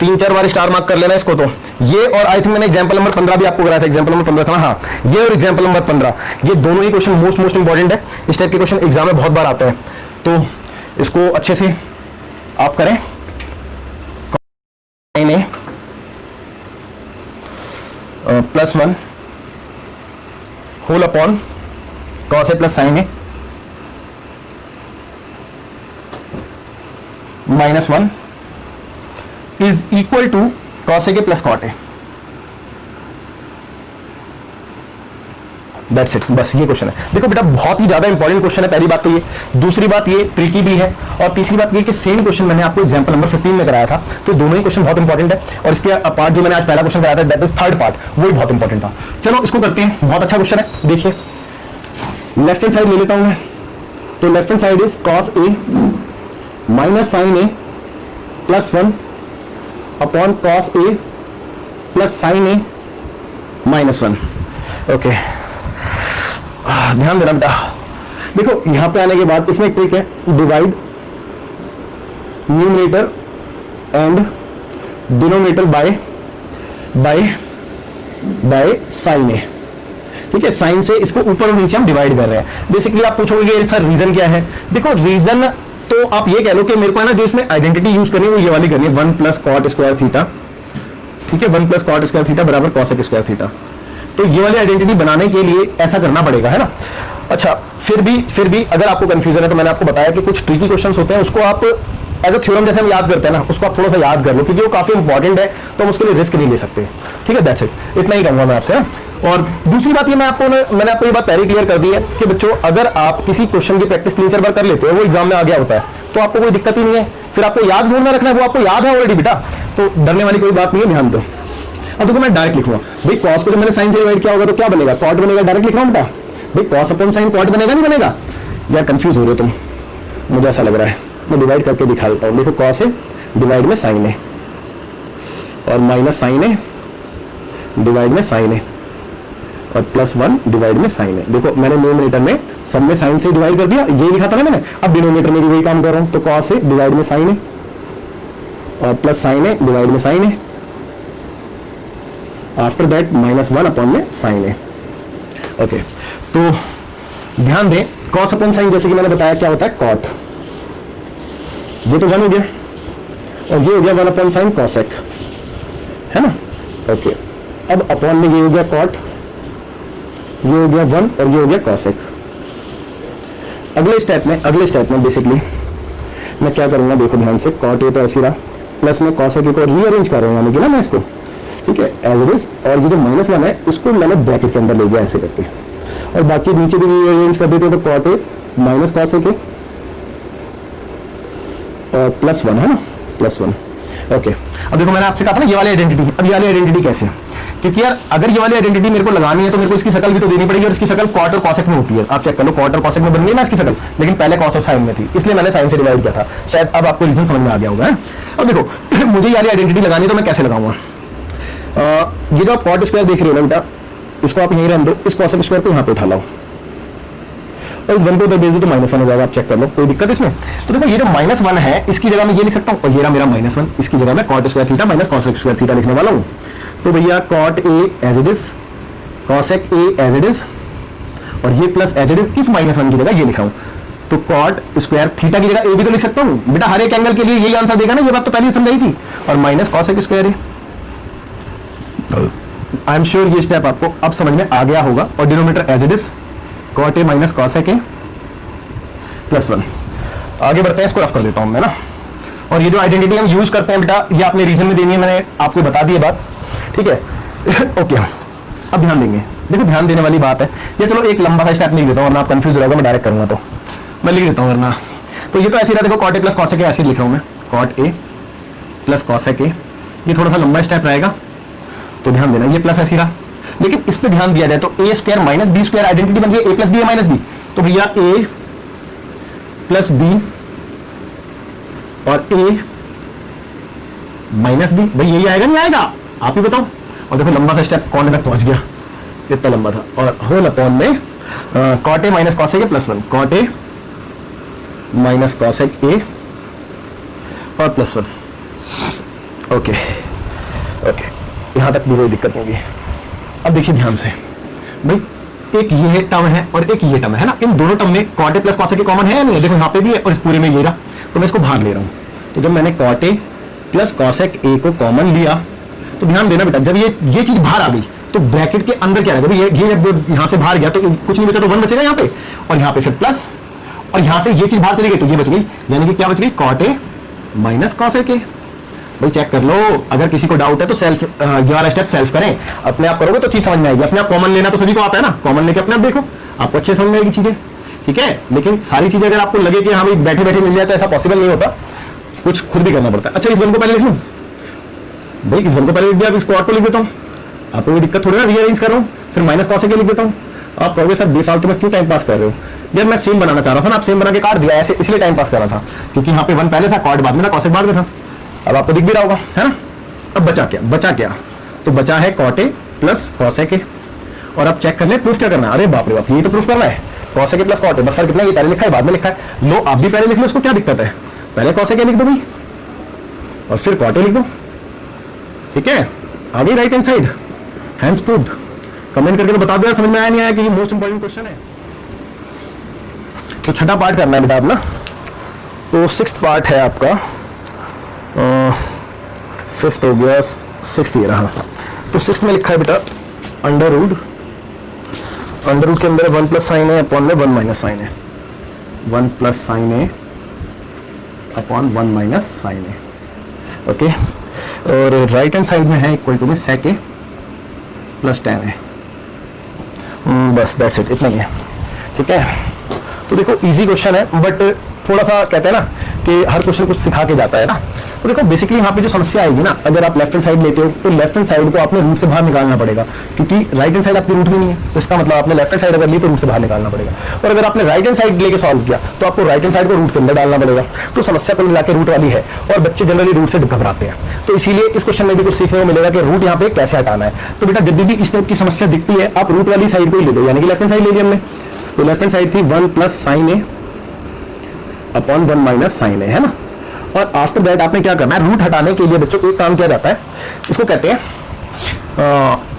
3-4 बार स्टार मार्क कर लेना इसको। तो ये और आई थिंक मैंने एग्जांपल नंबर 15 भी आपको कराया था, एग्जांपल नंबर 15 था, हाँ ये और एग्जांपल नंबर 15, ये दोनों ही क्वेश्चन मोस्ट इंपॉर्टेंट है। इस टाइप के क्वेश्चन एग्जाम में बहुत बार आते हैं, तो इसको अच्छे से आप करें। +1 whole upon cos A + sin A minus 1 is equal to cos A के plus cot A. That's it, बस ये क्वेश्चन है। देखो बेटा बहुत ही ज्यादा इंपॉर्टेंट क्वेश्चन है, पहली बात तो ये, दूसरी बात ये ट्रिकी भी है, और तीसरी बात ये कि सेम क्वेश्चन मैंने आपको एग्जांपल नंबर 15 में कराया था, तो दोनों ही क्वेश्चन बहुत इंपॉर्टेंट है। और इसके पार्ट जो मैंने आज पहला क्वेश्चन कराया था दैट इज थर्ड पार्ट, वो भी बहुत इंपॉर्टेंट था। चलो इसको करते हैं, बहुत अच्छा क्वेश्चन है। देखिए लेफ्ट हैंड साइड ले लेता हूं मैं, तो left hand side is cos A minus sine A plus 1 upon cos A plus sine A minus 1। Okay, ध्यान देना बेटा। देखो यहां पे आने के बाद इसमें एक ट्रिक है, divide numerator and denominator by sine A. ठीक है, साइन से इसको ऊपर और नीचे हम डिवाइड कर रहे हैं। बेसिकली आप पूछोगे सर रीजन क्या है? देखो रीजन तो आप ये कह लो कि मेरे को है ना जो इसमें आइडेंटिटी यूज करनी है वो ये वाली करनी है, 1 प्लस कॉट स्क्वायर थीटा। ठीक है, 1 प्लस कॉट स्क्वायर थीटा बराबर कॉसेक स्क्वायर थीटा। तो ये वाली आइडेंटिटी बनाने के लिए ऐसा करना पड़ेगा, है ना। अच्छा, फिर भी अगर आपको कंफ्यूजन है तो मैंने आपको बताया कि कुछ ट्रिकी क्वेश्चंस होते हैं, उसको आप एज अ थ्योरम जैसे हम याद करते हैं ना, उसको आप थोड़ा सा याद कर लो क्योंकि वो काफी इंपॉर्टेंट है, तो हम उसके लिए रिस्क नहीं ले सकते। ठीक है, दैट्स इट, इतना ही कहूंगा मैं आपसे। और दूसरी बात ये मैंने आपको ये बात पहले क्लियर कर दी है कि बच्चों अगर आप किसी क्वेश्चन की प्रैक्टिस 3-4 बार कर लेते हो, वो एग्जाम में आ गया होता है, तो आपको कोई दिक्कत ही नहीं है। फिर आपको याद जोड़ना रखना है, वो आपको याद है ऑलरेडी बेटा, तो डरने वाली कोई बात नहीं है, ध्यान दो। अब देखो मैं डायरेक्ट लिखूंगा भाई, कॉस को जब मैंने साइन से डिवाइड किया होगा तो क्या बनेगा? कॉट बनेगा। डायरेक्ट लिख रहा हूं बेटा भाई, कॉस अपॉन साइन कॉट बनेगा, नहीं बनेगा? यार कंफ्यूज हो रहे हो तुम, मुझे ऐसा लग रहा है। मैं डिवाइड करके दिखा देता हूं। देखो कॉस है डिवाइड में साइन है, और माइनस साइन है डिवाइड में साइन है, और प्लस 1 डिवाइड में साइन है। देखो मैंने न्यूमरेटर में सब में साइन से डिवाइड कर दिया, ये लिखा था ना मैंने। अब डिनोमिनेटर में भी वही काम कर रहा हूं, तो कॉस है डिवाइड में साइन है, और प्लस साइन है डिवाइड में साइन है, आफ्टर दैट माइनस 1 अपॉन में साइन है। ओके, तो ध्यान दें, कॉस अपॉन साइन जैसे कि मैंने बताया क्या होता है? कॉट। ये तो 1 हो गया, और ये हो गया 1 अपॉन साइन कॉसेक, है ना। ओके, अब अपॉन में ये हो गया कॉट, ये हो गया 1, और ये हो गया कॉसेक। अगले स्टेप में बेसिकली मैं क्या करूंगा, देखो ध्यान से, कॉट ये तो ऐसी रहा, प्लस में कॉसेक को रीअरेंज कर रहा हूं, यानी कि ना मैं इसको, ठीक है, एज इट इज। और ये जो माइनस 1 है इसको मैंने ब्रैकेट के अंदर ले गया ऐसे करके, और बाकी नीचे भी रीअरेंज कर देते हैं, तो कॉट ए माइनस कॉसेक और प्लस 1, है ना, प्लस 1। ओके, अब देखो मैंने आपसे कहा था ना ये वाली आइडेंटिटी। अब ये वाली आइडेंटिटी कैसे? क्योंकि यार अगर ये वाली आइडेंटिटी मेरे को लगानी है तो मेरे को इसकी शकल भी तो देनी पड़ेगी, और इसकी शकल कॉट और कॉसेक में होती है। आप चेक कर लो, कॉट और कॉसेक में बन गई ना इसकी शकल, लेकिन पहले कॉस और साइन में थी, इसलिए मैंने साइन से डिवाइड किया था। शायद अब आपको रीजन समझ में आ गया होगा। अब देखो मुझे ये वाली आइडेंटिटी लगानी है तो मैं कैसे लगाऊंगा? ये जो आप कॉट स्क्वायर देख रहे हो ना बेटा, इसको आप यहीं रहने दो, इस कॉसेक स्क्वायर को यहाँ पे उठा लाओ, और इस 1 को उधर भेज दो तो -1 हो जाएगा। आप चेक कर लो, कोई दिक्कत इसमें? तो देखो ये जो -1 है इसकी जगह मैं ये लिख सकता हूँ, और ये रहा मेरा -1, इसकी जगह मैं cot square theta minus cosec square theta लिखने वाला हूँ। तो भैया cot A as it is, cosec A as it is, और ये प्लस एज इट इज, इस -1 की जगह ये लिखा हूँ। तो कॉट स्क्वायर थीटा की जगह ए भी तो लिख सकता हूँ बेटा, हर एक एंगल के लिए यही आंसर देगा ना, ये बात तो पहले ही समझाई थी। और minus cosec square A, I am sure ये स्टेप आपको अब समझ में आ गया होगा। और denominator as it is, cot A minus cosec A plus 1। आगे बढ़ते हैं, इसको रफ कर देता हूं मैं ना। और ये जो आइडेंटिटी हम यूज करते हैं बेटा, ये आपने रीजन में देनी है, मैंने आपको बता दी है बात, ठीक है। ओके, अब ध्यान देंगे। देखो ध्यान देने वाली बात है ये, चलो एक लंबा सा स्टेप लिख देता हूं वरना आप कंफ्यूज हो जाओगे, मैं डायरेक्ट करूंगा तो मैं लिख देता हूं वरना। तो ये तो ऐसे ही रहा, देखो cot A plus cosec A ऐसे लिख रहा हूं मैं, cot A plus cosec A. ये थोड़ा सा लंबा स्टेप रहेगा, तो ध्यान देना, ये प्लस ऐसी रहा, लेकिन इस पे ध्यान दिया जाए तो A square minus B square identity बन गई, ए प्लस बी है माइनस बी, तो भैया ए प्लस बी और ए माइनस बी, भाई यही आएगा नहीं आएगा? आप ही बताओ। और देखो लंबा सा स्टेप कौन तक पहुंच गया, इतना लंबा था। और होल अपॉन में cot A minus cosec A plus 1, cot A minus cosec A और प्लस 1। ओके ओके, यहां तक भी कोई दिक्कत नहीं है। अब देखिए ध्यान से भाई, एक ये टर्म है और एक ये टर्म है ना, इन दोनों टर्म में cot A plus cosec A common है या नहीं? देखो यहाँ पे भी है और इस पूरे में ये रहा, तो मैं इसको बाहर ले रहा हूं। तो जब मैंने cot A plus cosec A को कॉमन लिया, तो ध्यान देना बेटा, जब ये चीज बाहर आ गई तो ब्रैकेट के अंदर क्या रहेगा? ये जब यहाँ से बाहर गया तो कुछ नहीं बचा, तो 1 बचेगा यहाँ पे, और यहाँ पे फिर प्लस, और यहाँ से ये चीज बाहर चली गई तो ये बच गई, यानी कि क्या बच गई? Cot A minus cos A के। भाई चेक कर लो, अगर किसी को डाउट है तो सेल्फ ये वाला स्टेप सेल्फ करें, अपने आप करोगे तो चीज समझ में आएगी। अपने आप कॉमन लेना तो सभी को आता है ना, कॉमन लेके अपने आप देखो, आपको अच्छे समझ में आएगी चीजें, ठीक है। लेकिन सारी चीजें अगर आपको लगे कि हाँ भाई बैठे बैठे मिल जाए तो ऐसा पॉसिबल नहीं होता, कुछ खुद भी करना पड़ता है। अच्छा इस वन को पहले लिख लूं, भाई इस वन को पहले लिख दिया, अब इस क्वाड को लिख देता हूँ, आपको कोई दिक्कत थोड़ी ना, रीअरेंज कर रहा हूँ, फिर माइनस कॉस ए के लिख देता हूँ। आप कहोगे सर बेफालतू में क्यों टाइम पास कर रहे हो, यार मैं सेम बनाना चाह रहा था ना, आप सेम बना के काट दिया ऐसे, इसलिए टाइम पास कर रहा था, क्योंकि यहाँ पे वन पहले था, कॉड बाद में था, कॉसेक बाद में था। अब आपको दिख भी रहा होगा, है ना। अब बचा क्या, बचा क्या, तो बचा है cot A plus cosec A. और अब चेक कर ले प्रूफ क्या करना है, अरे बाप रे बाप, ये तो प्रूफ करना है, cosec A plus cot A, बस फर्क कितना, ये पहले लिखा है बाद में लिखा है। लो आप भी पहले लिख लो, उसको क्या दिक्कत है, पहले कॉसेक ए लिख दो भाई और फिर कॉट ए लिख दो, ठीक है। आगे right hand side, hence proved. Comment करके तो बता दो समझ में आया नहीं आया, कि ये मोस्ट इंपॉर्टेंट क्वेश्चन है। तो छठा पार्ट करना है बेटा अपना, तो सिक्स्थ पार्ट है आपका, फिफ्थ हो गया, सिक्स्थ ये रहा। तो सिक्स्थ में लिखा है बेटा अंडर रूट, अंडर रूट के अंदर 1 प्लस साइन है अपॉन में 1 माइनस साइन है, 1 प्लस साइन है अपॉन 1 माइनस साइन है, ओके। और राइट हैंड साइड में है इक्वल टू में सेक ए प्लस टेन है, बस दैट्स इट, इतना ही है, ठीक है। तो देखो इजी क्वेश्चन है, बट थोड़ा सा कहते हैं ना कि हर क्वेश्चन कुछ सिखा के जाता है ना। तो देखो बेसिकली यहाँ पे जो समस्या आएगी ना, अगर आप लेफ्ट हैंड साइड लेते हो तो लेफ्ट हैंड साइड को आपने रूट से बाहर निकालना पड़ेगा, क्योंकि राइट हैंड साइड आपकी रूट में नहीं है, तो इसका मतलब आपने लेफ्ट हैंड साइड अगर ली तो रूट से बाहर निकालना पड़ेगा। और अगर आपने राइट हैंड साइड लेके सॉल्व किया तो आपको राइट हैंड साइड को रूट के अंदर डालना पड़ेगा। तो समस्या को मिला के रूट वाली है, और बच्चे जनरली रूट से घबराते हैं, तो इसीलिए इस क्वेश्चन में भी कुछ सीखने को मिलेगा कि रूट यहाँ पे कैसे हटाना है। तो बेटा जब भी इस टाइप की समस्या दिखती है, आप रूट वाली साइड को ही ले लो, यानी कि लेफ्ट हैंड साइड ले लिया हमने, तो लेफ्ट हैंड साइड थी 1 प्लस साइन ए अपॉन 1 माइनस साइन ए, है ना। और आफ्टर दैट आपने क्या करना है, रूट हटाने के लिए बच्चों को एक काम किया जाता है, इसको कहते हैं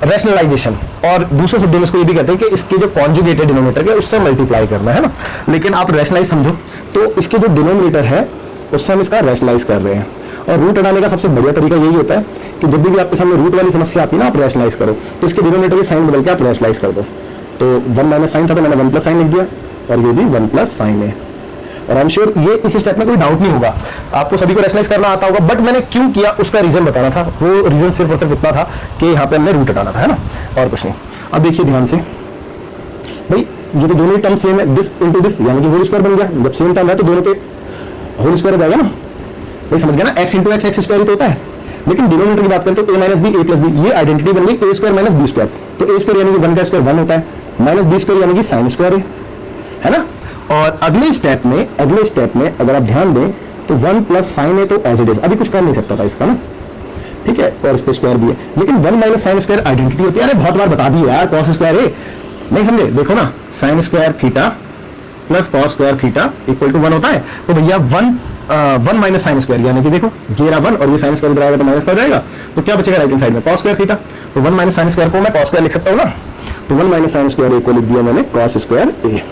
रैशनलाइजेशन, और दूसरे शब्दों में इसको ये भी कहते हैं कि इसके जो कॉन्जुगेटेड डिनोमिनेटर है उससे मल्टीप्लाई करना है ना। लेकिन आप रैशनलाइज समझो, तो इसके जो डिनोमिनेटर है उससे हम इसका रैशनलाइज कर रहे हैं। और रूट हटाने का सबसे बढ़िया तरीका यही होता है कि जब भी आपके सामने रूट वाली समस्या आती है ना, आप रैशनलाइज करो, तो इसके डिनोमिनेटर की साइन बदल के आप रैशनलाइज कर दो। तो 1 माइनस साइन था तो मैंने 1 प्लस साइन लिख दिया, और ये भी 1 प्लस साइन है। और आई एम श्योर ये इस स्टेप में कोई डाउट नहीं होगा, आपको सभी को रैशनलाइज करना आता होगा, बट मैंने क्यों किया उसका रीजन बताना था। वो रीजन सिर्फ और सिर्फ इतना था कि यहाँ पे हमने रूट हटाना था, है ना, और कुछ नहीं। अब देखिए ध्यान से भाई, ये तो दोनों ही टर्म सेम है, दिस इंटू दिस यानी कि होल स्क्वायर बन गया। जब सेम टर्म है तो दोनों पे होल स्क्वायर जाएगा ना, भाई समझ गया ना, x इंटू एक्स स्क्वायर ही तो होता है। लेकिन डिनोमिनेटर की बात करें तो a minus B, a plus B, ये आइडेंटिटी बन गई a square minus B square. तो a स्क्वायर यानी कि 1 का स्क्वायर 1 होता है, माइनस बी स्क्वायर यानी कि साइन स्क्वायर है ना। और अगले स्टेप में अगर आप ध्यान दें तो 1 प्लस साइन है तो एज इट इज, अभी कुछ कर नहीं सकता था इसका ना, ठीक है, और इस पे स्क्वायर भी है। लेकिन 1 माइनस साइन स्क्वायर आइडेंटिटी होती है, अरे बहुत बार बता दी यार, कॉस स्क्वायर है, नहीं समझे, देखो ना, sine square theta plus cos square theta equal to 1 होता है। तो भैया 1 माइनस साइन स्क्वायर यानी कि देखो ये रहा 1 और ये साइन स्क्वायर आएगा तो माइनस कर जाएगा, तो क्या बचेगा राइट हैंड साइड में, कॉस स्क्वायर थीटा। तो 1 माइनस साइन स्क्वायर को मैं कॉस स्क्वायर लिख सकता हूँ ना, तो 1 माइनस साइन स्क्वायर ए को लिख दिया मैंने कॉस स्क्वायर ए।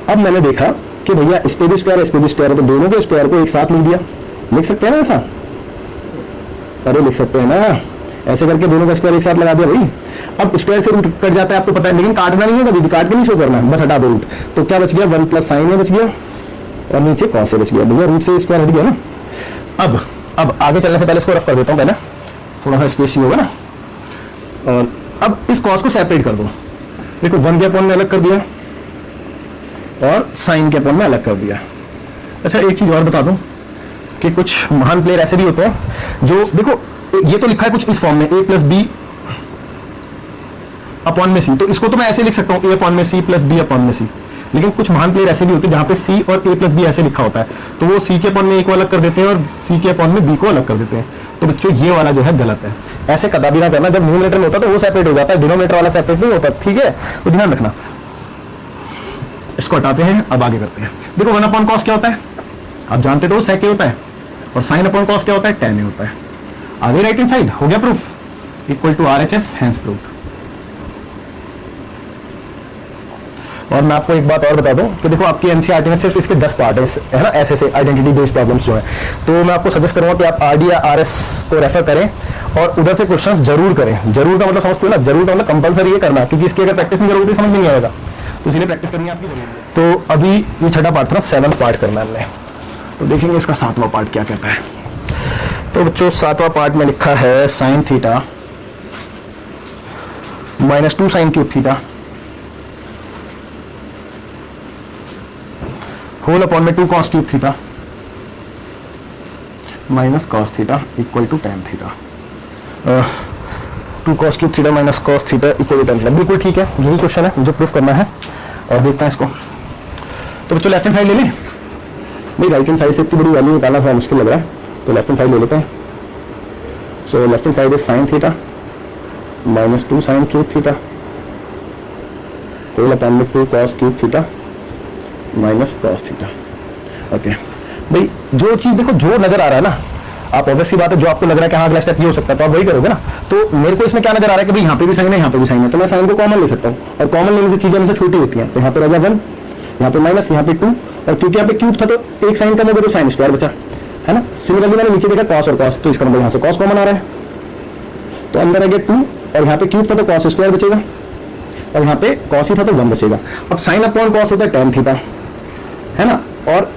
अब मैंने देखा कि भैया इस पे भी स्क्वायर, इस पे भी स्क्वायर है, तो दोनों के स्क्वायर को एक साथ लिख दिया। लिख सकते हैं ना ऐसा, अरे लिख सकते हैं ना, ऐसे करके दोनों का स्क्वायर एक साथ लगा दिया भाई। अब स्क्वायर से रूट कट जाता है आपको पता है, लेकिन काटना नहीं है, कभी काट के नहीं शो करना, बस हटा दो रूट। तो क्या बच गया, 1 प्लस साइन ए बच गया और नीचे कॉस ए बच गया, भैया रूट से स्क्वायर हट गया ना। अब आगे चलने से पहले इसको रफ कर देता हूँ, पहले थोड़ा सा स्पेस ही होगा ना। और अब इस कॉस को सेपरेट कर दो, देखो 1 के अपॉन में अलग कर दिया और साइन के अपॉन में अलग कर दिया। अच्छा एक चीज और बता दूं कि कुछ महान प्लेयर ऐसे भी होते हैं जो, देखो ये तो लिखा है कुछ इस फॉर्म में a प्लस बी अपॉन में सी, तो इसको तो मैं ऐसे लिख सकता हूँ a अपॉन में सी प्लस बी अपॉन में सी। लेकिन कुछ महान प्लेयर ऐसे भी होते हैं जहां पे c और a प्लस बी ऐसे लिखा होता है, तो वो c के अपॉन में a को अलग कर देते हैं और c के अपॉन में b को अलग कर देते हैं। तो बच्चों ये वाला जो है गलत है, ऐसे कदा भी ना करना। जब न्यूमरेटर में होता है तो वो सेपरेट हो जाता है, डिनोमिनेटर वाला सेपरेट नहीं होता, ठीक है, तो ध्यान रखना। इसको हटाते हैं, अब आगे करते हैं। देखो 1 अपॉन कॉस क्या होता है, आप जानते तो सेक ए होता है, और साइन अपॉन कॉस क्या होता है, tan ए होता है। आगे राइट हैंड साइड हो गया proof, equal to RHS, hence proof. और मैं आपको एक बात और बता दूं कि देखो आपकी एनसीईआरटी में सिर्फ इसके 10 पार्ट है ना, ऐसे आइडेंटिटी बेस्ड प्रॉब्लम्स जो हैं। तो मैं आपको सजेस्ट करूंगा कि आप आरडी या आरएस को रेफर करें और उधर से क्वेश्चंस जरूर करें। जरूर का मतलब समझते हो ना, जरूर का मतलब कंपलसरी ये करना, क्योंकि इसकी अगर प्रैक्टिस नहीं करोगे तो समझ में नहीं आएगा, तो इसलिए प्रैक्टिस करनी है आपकी जरूरी है। तो अभी ये छठा पार्ट था ना, 7th पार्ट करना है हमने। तो देखेंगे इसका सातवां पार्ट क्या कहता है। तो बच्चों सातवां पार्ट में लिखा है sine theta minus 2 sine cube theta whole upon में 2 cos cube theta minus cos theta equal to tan theta. 2 cos cube theta minus cos theta equal to tan theta, बिल्कुल ठीक है, यही क्वेश्चन है जो प्रूफ करना है। और देखते हैं इसको। तो बच्चों लेफ्ट हैंड साइड ले लें। नहीं, राइट हैंड साइड से इतनी बड़ी वैल्यू निकालना थोड़ा मुश्किल लग रहा है, तो लेफ्ट हैंड साइड ले लेते हैं। So left hand side is sine theta minus 2 sine cube theta whole upon में 2 cos cube theta minus cos theta. Okay भाई, जो चीज़ देखो जो नजर आ रहा है ना, आप ऑब्वियसली बात है जो आपको लग रहा है कि हाँ अगला स्टेप ये हो सकता है तो आप वही करोगे ना। तो मेरे को इसमें क्या नजर आ रहा है कि भाई यहाँ पे भी साइन है, यहाँ पे भी साइन है, तो मैं साइन को कॉमन ले सकता हूँ, और कॉमन लेने से चीजें हमसे छोटी होती हैं। तो यहाँ पे रह गया 1, यहाँ पे माइनस, यहाँ पे 2, और क्योंकि यहाँ पे क्यूब था तो एक साइन कम हो गया तो साइन स्क्वायर बचा, है ना। सिमिलरली मैंने नीचे देखा कॉस और कॉस, तो इसका मतलब यहाँ से कॉस कॉमन आ रहा है, तो अंदर आ गया 2, और यहाँ पे क्यूब था तो कॉस स्क्वायर बचेगा, और यहाँ पे कॉस ही था तो 1 बचेगा। अब साइन अपॉन कॉस होता है टेन थीटा, है ना। और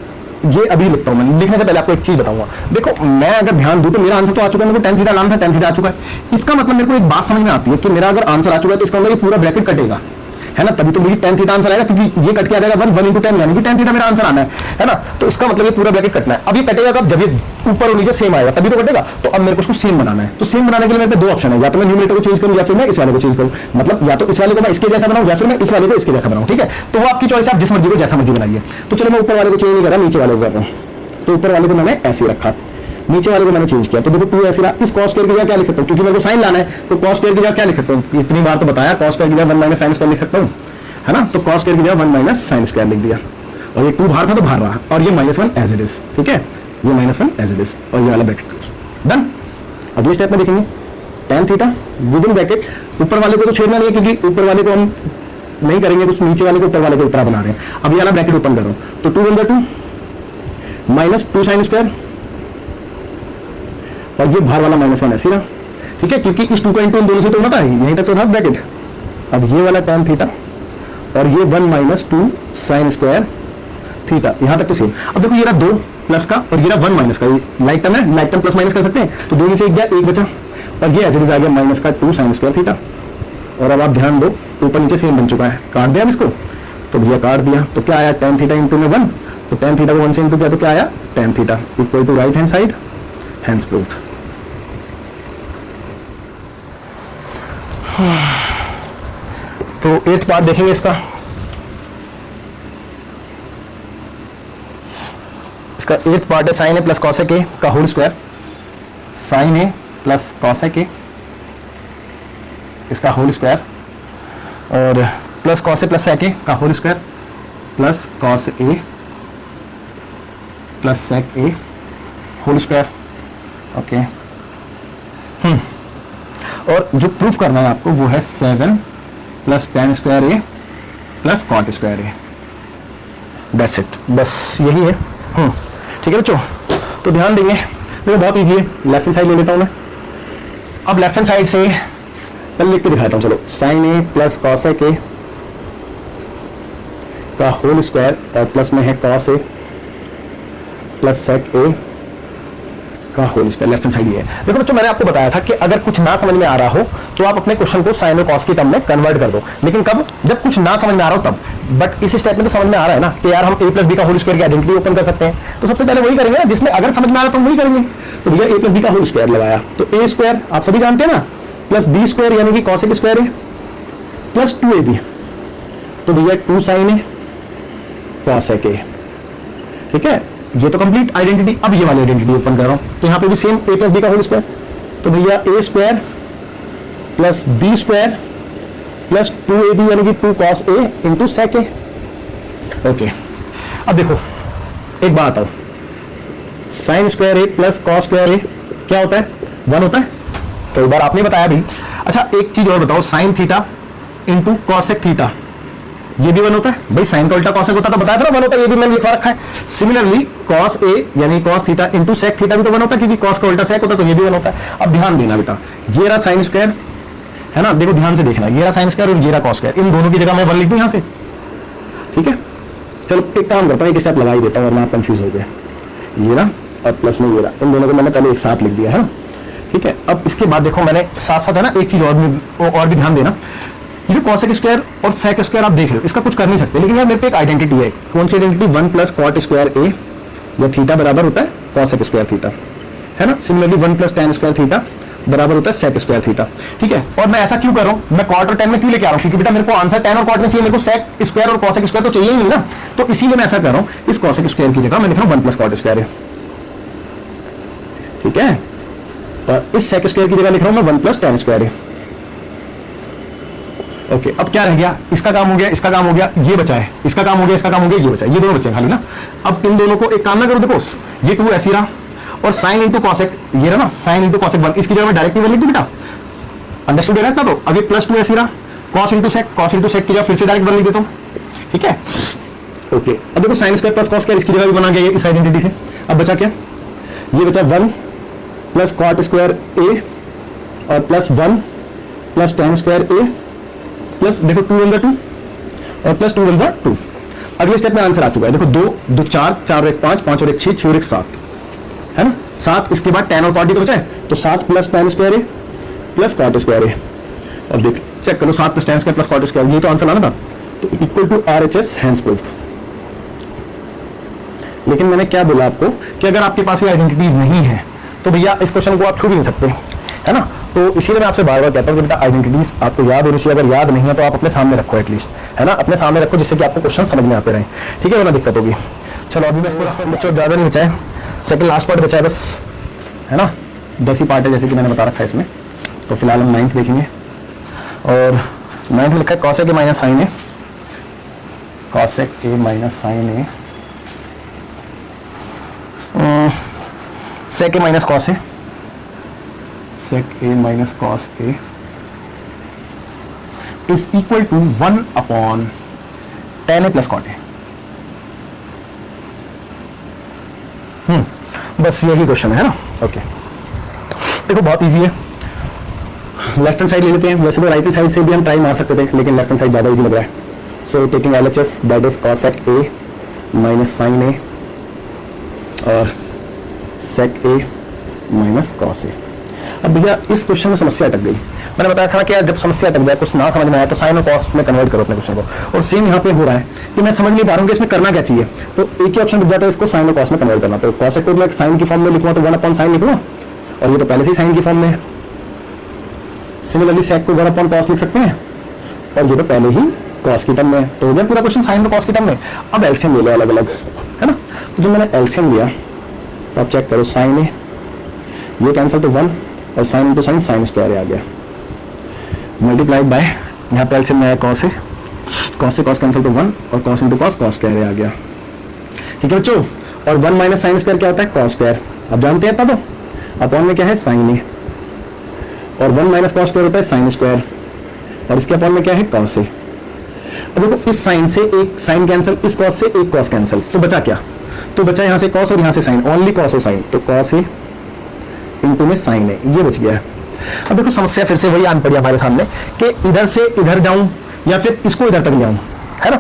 ये अभी लिखता हूं मैं, लिखने से पहले आपको एक चीज बताऊंगा। देखो मैं अगर ध्यान दूं तो मेरा आंसर तो आ चुका है, मेरे को टेन थीटा नाम था, टेन थीटा आ चुका है। इसका मतलब मेरे को एक बात समझ में आती है कि मेरा अगर आंसर आ चुका है तो इसका मतलब ये पूरा ब्रैकेट कटेगा, है ना, तभी तो मेरी टेन थीटा आंसर आएगा, क्योंकि ये कट के आ जाएगा 1 into 10 यानी कि टेन थीटा मेरा आंसर आना है ना। तो इसका मतलब ये पूरा ब्रैकेट कटना है। अब ये कटेगा कब, जब ये ऊपर और नीचे सेम आएगा तभी तो कटेगा। तो अब मेरे को उसको सेम बनाना है, तो सेम बनाने के लिए मेरे पे 2 ऑप्शन है, या तो मैं न्यूमरेटर को चेंज करूं या फिर मैं इस वाले को चेंज करूं। मतलब या तो इस वाले को मैं इसके जैसा बनाऊं या फिर मैं इस वाले को इसके जैसा बनाऊं, ठीक है। तो वो आपकी चॉइस, आप जिस मर्जी को जैसा मर्जी बनाइए। तो चलो मैं ऊपर वाले को चेंज नहीं कर रहा, नीचे वाले को कर रहा हूं। तो ऊपर वाले को मैंने ऐसे रखा, नीचे वाले को मैंने चेंज किया। तो देखो 2 ऐसे रहा। इस कॉस स्क्वायर की जगह क्या लिख सकता हूं, क्योंकि मेरे को साइन लाना है, तो कॉस स्क्वायर की जगह क्या लिख सकता हूं, इतनी बार तो बताया, कॉस स्क्वायर की जगह 1 माइनस साइन स्क्वायर लिख सकता हूं, है ना। तो कॉस स्क्वायर की जगह 1 माइनस साइन स्क्वायर लिख दिया, और ये 2 बाहर था तो बाहर रहा, और ये -1 एज इट इज, ठीक है, ये -1 एज इट इज, और ये वाला ब्रैकेट डन। अगले स्टेप में देखेंगे tan theta with in bracket, ऊपर वाले को तो छेड़ना नहीं है क्योंकि ऊपर वाले को हम नहीं करेंगे, कुछ नीचे वाले को ऊपर वाले को इतना बना रहे हैं। अब ये वाला ब्रैकेट ओपन करो, तो 2 × 2 माइनस 2 साइन स्क्वायर, और ये बाहर वाला -1 ऐसे रहा, ठीक है, क्योंकि इस 2 का इंटू इन दोनों से तो होना था, यहीं तक तो था ब्रैकेट। अब ये वाला tan थीटा और ये 1 माइनस 2 साइन स्क्वायर थीटा, यहां तक तो सेम। अब देखो ये रहा 2 प्लस का और ये रहा 1 माइनस का, लाइक टर्म है, लाइक टर्म प्लस माइनस कर सकते हैं, तो 2 में से 1 गया, 1 बचा, और ये एज इट इज आ गया माइनस का 2 साइन स्क्वायर थीटा। और अब आप ध्यान दो ऊपर नीचे सेम बन चुका है, काट दिया इसको, तो भैया काट दिया, तो क्या आया tan थीटा इंटू में 1, तो tan थीटा को 1 से इंटू किया तो क्या आया tan theta equal to right hand side, hence proved. तो 8th पार्ट देखेंगे इसका। इसका 8th पार्ट है sine A plus cosec A का whole square, sine A plus cosec A इसका होल स्क्वायर, और plus cos A plus sec A का whole square, plus cos A plus sec A whole square. Okay, और जो proof करना है आपको वो है 7 plus tan square A plus cot square A, that's it, बस यही है। ठीक है बच्चों, तो ध्यान देंगे, देखो बहुत इजी है। लेफ्ट हैंड साइड ले लेता हूं मैं। अब लेफ्ट हैंड साइड से पहले लिख के दिखाता हूं, चलो, sine A plus cosec A का होल स्क्वायर, और प्लस में है cos A plus sec A का whole square, left hand side ये है। देखो बच्चों, मैंने आपको बताया था कि अगर कुछ ना समझ में आ रहा हो तो आप अपने क्वेश्चन को साइन और कॉस की टर्म में कन्वर्ट कर दो, लेकिन कब, जब कुछ ना समझ में आ रहा हो तब। बट इस स्टेप में तो समझ में आ रहा है ना कि यार हम a प्लस बी का होल स्क्वायर की आइडेंटिटी ओपन कर सकते हैं, तो सबसे पहले वही करेंगे ना जिसमें अगर समझ में आ रहा तो वही करेंगे। तो भैया a प्लस बी का होल स्क्वायर लगाया, तो a स्क्वायर आप सभी जानते हैं ना, प्लस बी स्क्वायर यानी कि कॉसेक स्क्वायर है प्लस 2ab, तो भैया 2 साइन ए कॉसेक ए, ठीक है, ये तो कंप्लीट आइडेंटिटी। अब ये वाली आइडेंटिटी ओपन कर रहा हूं, तो यहां पे भी सेम a प्लस बी का होल स्क्वायर, तो भैया a square plus B square plus 2ab यानी कि 2 cos A into sec A. Okay, अब देखो एक बात बताओ, sine square A plus cos square A क्या होता है, 1 होता है, कई बार आपने बताया भी। अच्छा एक चीज और बताओ, sine theta into cosec theta ये भी 1 होता है, भाई साइन का उल्टा कॉसेक होता तो बताया था ना 1 होता है, ये भी मैंने लिखवा रखा है। सिमिलरली कॉस ए यानी cos theta into sec theta भी तो 1 होता है, क्योंकि कॉस का उल्टा सेक होता है, तो ये भी 1 होता है। अब ध्यान देना बेटा, ये रहा साइन स्क्वायर, है ना, देखो ध्यान से देखना, ये रहा साइन स्क्वायर और ये रहा कॉस स्क्वायर, इन दोनों की जगह मैं 1 लिख दूं यहां से, ठीक है। चलो एक काम करता हूं, एक स्टेप लगा ही देता हूं, और मैं आप कंफ्यूज हो गए। ये ना और प्लस में ये रहा, इन दोनों को मैंने पहले एक साथ लिख दिया है ना, ठीक है। अब इसके बाद देखो मैंने साथ साथ है ना एक चीज और भी ध्यान देना, ये कॉसेक स्क्वायर और सेक स्क्वायर आप देख रहे हो, इसका कुछ कर नहीं सकते, लेकिन यार मेरे पे एक आइडेंटिटी है। कौन सी आइडेंटिटी? 1 प्लस कॉट स्क्वायर ए, या थीटा बराबर होता है कॉसेक स्क्वायर थीटा, है ना। Similarly 1 plus tan square theta बराबर होता है सेक स्क्वायर थीटा, ठीक है। और मैं ऐसा क्यों कर रहा हूं, मैं कॉट और tan में क्यों लेके आ रहा हूं, क्योंकि बेटा मेरे को आंसर tan और कॉट में चाहिए, मेरे को सेक स्क्वायर और कॉसेक स्क्वायर तो चाहिए ही नहीं ना, तो इसीलिए मैं ऐसा कर रहा हूं, इस कॉसेक स्क्वायर की जगह मैं लिख रहा हूं 1 प्लस कॉट स्क्वायर है, ठीक है। तो इस सेक स्क्वायर की जगह लिख रहा हूं मैं 1 प्लस tan स्क्वायर है। ओके, अब क्या रह गया, इसका काम हो गया, इसका काम हो गया, ये बचा है, इसका काम हो गया, इसका काम हो गया, ये बचा है, ये दोनों बचे खाली ना। अब इन दोनों को एक काम ना करो, देखो ये 2 ऐसी रहा और साइन इंटू कॉसेक ये रहा ना, साइन इंटू कॉसेक 1, इसकी जगह मैं डायरेक्ट लिख दी बेटा, अंडरस्टूड है ना। तो अभी प्लस 2 ऐसी रहा, कॉस इंटू सेक की जगह फिर से डायरेक्ट 1 लिख देता हूं, ठीक है। ओके, अब देखो sine square plus cos square इसकी जगह भी बना गया इस आइडेंटिटी से। अब बचा क्या, ये बचा 1 प्लस कॉट स्क्वायर ए और plus 1 plus tan square A plus देखो 2 1 2 और प्लस 2 1 2। अगले स्टेप में आंसर आ चुका है, देखो 2 2 4 4 और 1 5 5 और 1 6 6 और 1 7, है ना 7। इसके बाद tan और cot तो बचा है, तो 7 plus tan square A plus cot square A. अब देख चेक करो, 7 plus tan square plus cot square, ये तो आंसर आना था, तो equal to RHS hence proved. लेकिन मैंने क्या बोला आपको कि अगर आपके पास ये आइडेंटिटीज नहीं है तो भैया इस क्वेश्चन को आप छू भी नहीं सकते, है ना। तो इसीलिए मैं आपसे बार बार कहता हूँ कि बेटा आइडेंटिटीज आपको याद होनी चाहिए, अगर याद नहीं है तो आप अपने सामने रखो एटलीस्ट, है ना, अपने सामने रखो, जिससे कि आपको क्वेश्चन समझ में आते रहे, ठीक है, वरना दिक्कत होगी। चलो अभी मैं बच्चों ज़्यादा नहीं बचा है, सेकंड लास्ट पार्ट बचा है बस, है ना, 10 ही पार्ट है जैसे कि मैंने बता रखा है इसमें। तो फिलहाल हम 9th देखेंगे, और 9th में लिखा है cosec A minus sine A, cosec A minus sine A, sec A minus cos A, sec a minus cos a is equal to 1 upon tan a plus cot a। बस यही question है ना। Okay, देखो बहुत easy है, left hand side ले लेते हैं, वैसे तो राइट हैंड साइड से भी हम ट्राई मार सकते थे, लेकिन लेफ्ट हैंड साइड ज़्यादा इजी लग रहा है। So taking LHS that is cosec a minus sine a और sec a minus cos a। अब भैया इस क्वेश्चन में समस्या अटक गई, मैंने बताया था कि जब समस्या अटक जाए, कुछ ना समझ में आया तो साइन और कॉस में कन्वर्ट करो अपने क्वेश्चन को, और सेम यहाँ पे हो रहा है कि मैं समझ नहीं पा रहा हूँ कि इसमें करना क्या चाहिए, तो एक ही ऑप्शन दिख जाता है, इसको साइन और कॉस में कन्वर्ट करना। तो कॉसेक को मैं साइन की फॉर्म में लिखूंगा तो 1 अपॉन साइन लिखूंगा, और ये तो पहले से ही साइन की फॉर्म में है। सिमिलरली सेक को 1 अपॉन कॉस लिख सकते हैं, और ये तो पहले ही कॉस की टर्म में है, तो हो गया पूरा क्वेश्चन साइन और कॉस की टर्म में। अब एलसीएम ले लो अलग अलग, है ना। तो जब मैंने एलसीएम लिया तो आप चेक करो, साइन ए ये कैंसिल तो 1 और sine into sine sine square आ गया, मल्टीप्लाइड बाय यहाँ पे एलसीएम में आया कॉस से कॉस कैंसिल तो 1 और cos into cos cos square आ गया, ठीक है बच्चों। और 1 माइनस साइन स्क्वायर क्या होता है, कॉस स्क्वायर, अब जानते हैं इतना तो। अपॉन में क्या है, साइन ए, और 1 माइनस कॉस स्क्वायर होता है साइन स्क्वायर, और इसके अपॉन में क्या है, कॉस ए। अब देखो इस साइन से एक साइन कैंसिल, इस कॉस से एक कॉस कैंसिल, तो बचा क्या, तो बचा यहाँ से कॉस और यहाँ से साइन, ओनली कॉस और साइन, तो कॉस ए इंटू में साइन है, ये बच गया है। अब देखो समस्या फिर से वही आन पड़ी हमारे सामने कि इधर से इधर जाऊं या फिर इसको इधर तक जाऊं, है ना।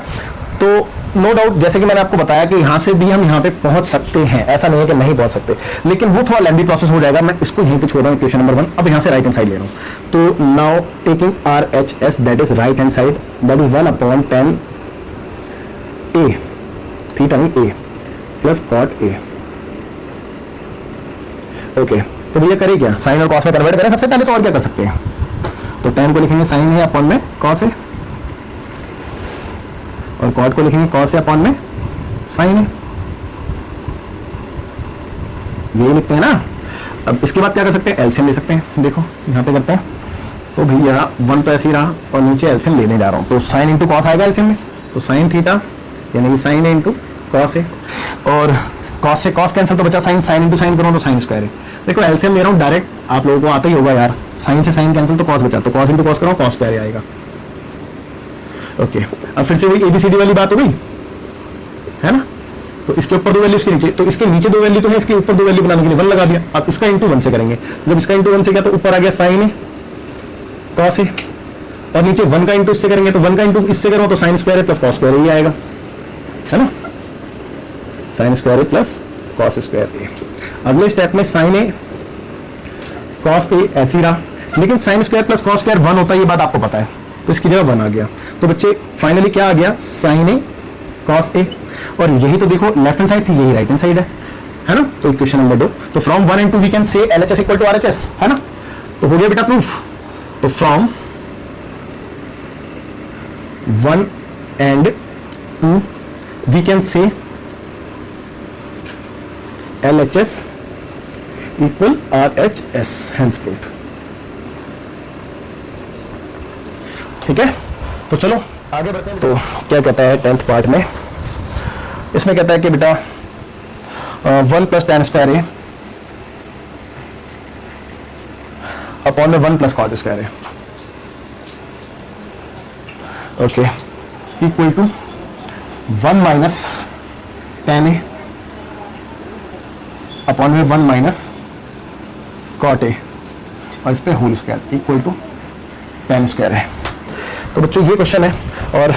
तो नो डाउट जैसे कि मैंने आपको बताया कि यहाँ से भी हम यहाँ पे पहुंच सकते हैं, ऐसा नहीं है कि नहीं पहुंच सकते, लेकिन वो थोड़ा लेंथी प्रोसेस हो जाएगा। मैं इसको यहीं पे छोड़ रहा हूँ क्वेश्चन नंबर 1, अब यहाँ से राइट हैंड साइड ले रहा हूँ। तो now taking RHS that is right hand side, that is 1 upon tan a theta a plus cot a। Okay, तो भैया करें क्या, साइन और कॉस में कन्वर्ट करें सबसे पहले, तो और क्या कर सकते हैं, तो tan को लिखेंगे साइन है अपॉन में कॉस है, और कॉट को लिखेंगे कॉस है अपॉन में साइन है, यही लिखते हैं ना। अब इसके बाद क्या कर सकते हैं, एलसीएम ले सकते हैं, देखो यहाँ पे करते हैं, तो भैया 1 तो ऐसे ही रहा और नीचे एलसीएम लेने जा रहा हूँ, तो साइन इंटू कॉस आएगा एलसीएम में, तो साइन थीटा यानी कि साइन है इंटू कॉस है, और कॉस से कॉस कैंसिल तो बचा साइन, साइन इंटू साइन करो तो साइन स्क्वायर है। देखो एलसीएम ले रहा हूँ डायरेक्ट, आप लोगों को आता ही होगा यार, साइन से साइन कैंसिल तो कॉस बचा, तो कॉस इंटू कॉस करो कॉस स्क्वायर आएगा। ओके, अब फिर से वही ABCD वाली बात हो गई, है ना। तो इसके ऊपर 2 वैल्यू, इसके नीचे, तो इसके नीचे 2 वैल्यू तो है, इसके ऊपर 2 वैल्यू बनाने के लिए 1 लगा दिया। अब इसका इंटू 1 से करेंगे, जब इसका इंटू 1 से किया तो ऊपर आ गया साइन है कॉस है, और नीचे 1 का इंटू इससे करेंगे, तो 1 का इंटू इससे करो तो साइन स्क्वायर है प्लस कॉस स्क्वायर ही आएगा, है ना, साइन स्क्वायर है प्लस कॉस स्क्वायर ए। अगले स्टेप में साइन ए कॉस ए ऐसी रहा, लेकिन sine square plus cos square 1 होता है, ये बात आपको पता है, तो इसकी जगह 1 आ गया। तो बच्चे फाइनली क्या आ गया, साइन ए कॉस ए। और यही तो देखो लेफ्ट हैंड साइड थी, यही राइट हैंड साइड है ना। तो इक्वेशन नंबर 2, तो from 1 and 2 we can say LHS equal to RHS, है ना। तो हो गया बेटा प्रूफ। तो from 1 and 2 we can say LHS equal RHS, hence proved. ठीक है, तो चलो आगे बढ़ते हैं। तो क्या कहता है 10th पार्ट में, इसमें कहता है कि बेटा 1 plus tan square A upon में 1 plus cot square A, okay, equal to 1 minus tan A upon में 1 माइनस कॉट ए, और इस पे whole square equal to tan square है। तो बच्चों ये क्वेश्चन है, और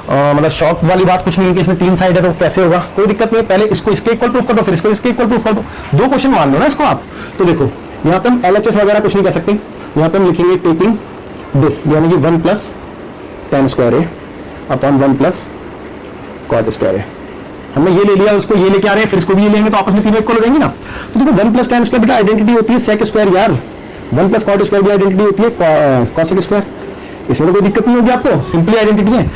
मतलब शॉक वाली बात कुछ नहीं है कि इसमें 3 साइड है तो कैसे होगा, कोई दिक्कत नहीं है। पहले इसको इसके इक्वल प्रूफ कर दो, फिर इसको इसके इक्वल प्रूफ कर दो, 2 क्वेश्चन मान लो ना इसको आप। तो देखो यहाँ पे हम LHS वगैरह कुछ नहीं कह सकते, यहाँ पे हम लिखेंगे टेकिंग दिस, यानी कि 1 plus tan square A upon 1 plus cot square ए। हमने ये ले लिया, उसको ये लेके आ रहे हैं, फिर इसको भी ये लेंगे, तो आपस में 3 इक्वल हो जाएंगे ना। तो देखो 1 प्लस tan स्क्वायर बेटा आइडेंटिटी होती है सेक स्क्वायर यार, 1 प्लस कॉट स्क्वायर भी आइडेंटिटी होती है कॉसेक स्क्वायर, इसमें तो कोई दिक्कत नहीं होगी आपको, सिंपली आइडेंटिटी है।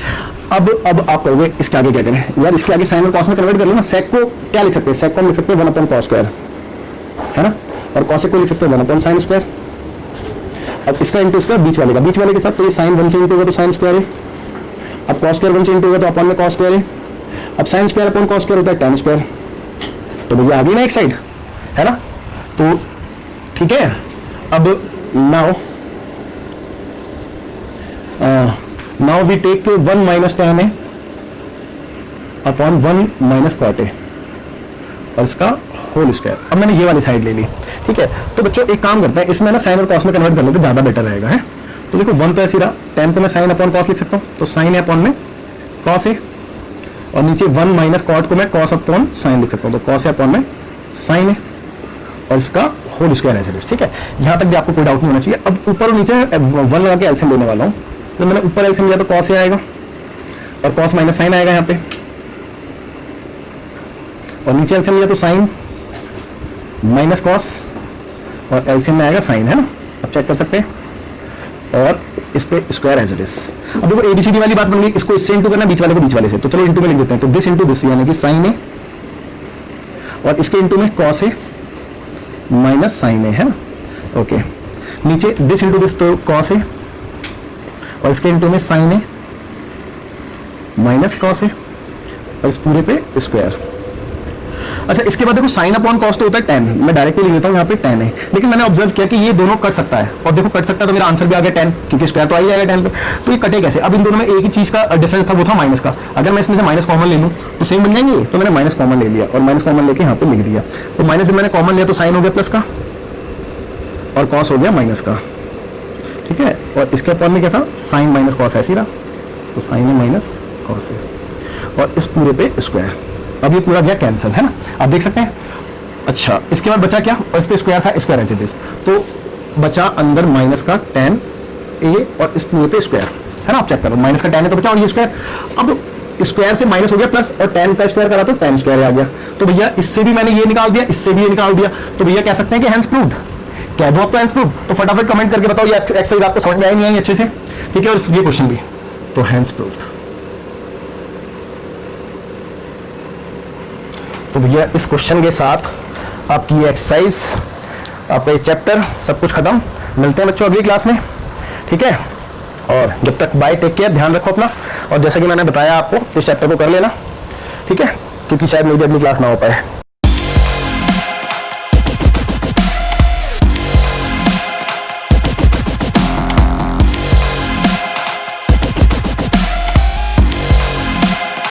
अब आप कहोगे इसके आगे क्या करें यार, इसके आगे साइन और कॉस में कन्वर्ट कर लो ना। सेक को क्या लिख सकते हैं, सेक को लिख सकते हैं 1 अपॉन कॉस स्क्वायर, है ना, और कॉसेक को लिख सकते हैं 1 अपॉन साइन स्क्वायर। अब इसका इंटू इसका बीच वाले के साथ, तो ये साइन 1 से इंटू होगा तो साइन स्क्वायर है, अब कॉस स्क्वायर 1 से इंटू होगा तो अपॉन में कॉस स्क्वायर है, अब sine square upon cos square होता है tan स्क्वायर। तो भैया आ गई ना एक साइड, है ना। तो ठीक है, अब now we take 1 minus tan A upon 1 minus cot A, और इसका होल स्क्वायर। अब मैंने ये वाली साइड ले ली, ठीक है। तो बच्चों एक काम करते हैं, इसमें ना साइन और कॉस में कन्वर्ट कर लेते हैं, ज्यादा बेटर रहेगा, है। तो देखो 1 तो ऐसे रहा, tan को मैं साइन अपॉन कॉस लिख सकता हूँ, तो साइन ए अपॉन में कॉस ए, और नीचे 1 माइनस कॉट को मैं कॉस अपॉन साइन लिख सकता हूँ, तो कॉस ए अपॉन में साइन ए, और इसका होल स्क्वायर ऐसे, ठीक है। यहाँ तक भी आपको कोई डाउट नहीं होना चाहिए। अब ऊपर और नीचे 1 लगा के एलसीएम लेने वाला हूँ, तो मैंने ऊपर एलसीएम लिया तो कॉस ए आएगा, और कॉस माइनस साइन आएगा यहाँ पे, और नीचे एलसीएम लिया तो साइन माइनस कॉस, और एलसीएम में आएगा साइन, है ना। अब चेक कर सकते हैं, और इस पे स्क्वायर एज इट इज। अब देखो एबीसीडी वाली बात बन गई, इसको इससे इंटू करना, बीच वाले को बीच वाले से, तो चलो इंटू में लिख देते हैं। तो दिस इंटू दिस, यानी कि साइन ए, और इसके इंटू में कॉस ए माइनस साइन ए, है ना, ओके। नीचे दिस इंटू दिस, तो कॉस ए, और इसके इंटू में साइन ए माइनस कॉस ए, और इस पूरे पे स्क्वायर। अच्छा, इसके बाद देखो साइन अपॉन कॉस तो होता है tan, मैं डायरेक्टली लिख देता हूँ यहाँ पे tan है, लेकिन मैंने ऑब्जर्व किया कि ये दोनों कट सकता है, और देखो कट सकता है तो मेरा आंसर भी आ गया tan, क्योंकि स्क्वायर तो आ ही जाएगा tan पे। तो ये कटे कैसे, अब इन दोनों में एक ही चीज का डिफरेंस था, वो था माइनस का। अगर मैं इसमें से माइनस कॉमन ले लूँ तो सेम बन जाएंगे, तो मैंने माइनस कॉमन ले लिया, और माइनस कॉमन लेके यहाँ पे लिख दिया। तो माइनस से मैंने कॉमन लिया तो साइन हो गया प्लस का, और कॉस हो गया माइनस का, ठीक है। और इसके अपॉन में क्या था, साइन माइनस कॉस ऐसे ही रहा, तो साइन है माइनस कॉस है, और इस पूरे पे स्क्वायर। अब ये पूरा गया कैंसिल, है ना, आप देख सकते हैं। अच्छा, इसके बाद बचा क्या, और इस पे स्क्वायर था, स्क्वायर एज इट इज, तो बचा अंदर माइनस का tan ए, और इस पूरे पे स्क्वायर, है ना। आप चेक करो, माइनस का tan है तो बचा, और ये स्क्वायर। अब स्क्वायर से माइनस हो गया प्लस, और tan का स्क्वायर करा तो tan स्क्वायर आ गया। तो भैया इससे भी मैंने ये निकाल दिया, इससे भी ये निकाल दिया, तो भैया कह सकते हैं कि हैंस प्रूव्ड। कह दो आपको हैंस प्रूव्ड, तो फटाफट कमेंट करके बताओ ये एक्सरसाइज आपको समझ में आई नहीं आई अच्छे से, ठीक है, और ये क्वेश्चन भी, तो हैंस प्रूव्ड। तो भैया इस क्वेश्चन के साथ आपकी ये एक्सरसाइज, आपका ये चैप्टर सब कुछ खत्म। मिलते हैं बच्चों अगली क्लास में, ठीक है। और जब तक बाय, टेक केयर, ध्यान रखो अपना, और जैसे कि मैंने बताया आपको इस चैप्टर को कर लेना, ठीक है, क्योंकि शायद मेरी अगली क्लास ना हो पाए।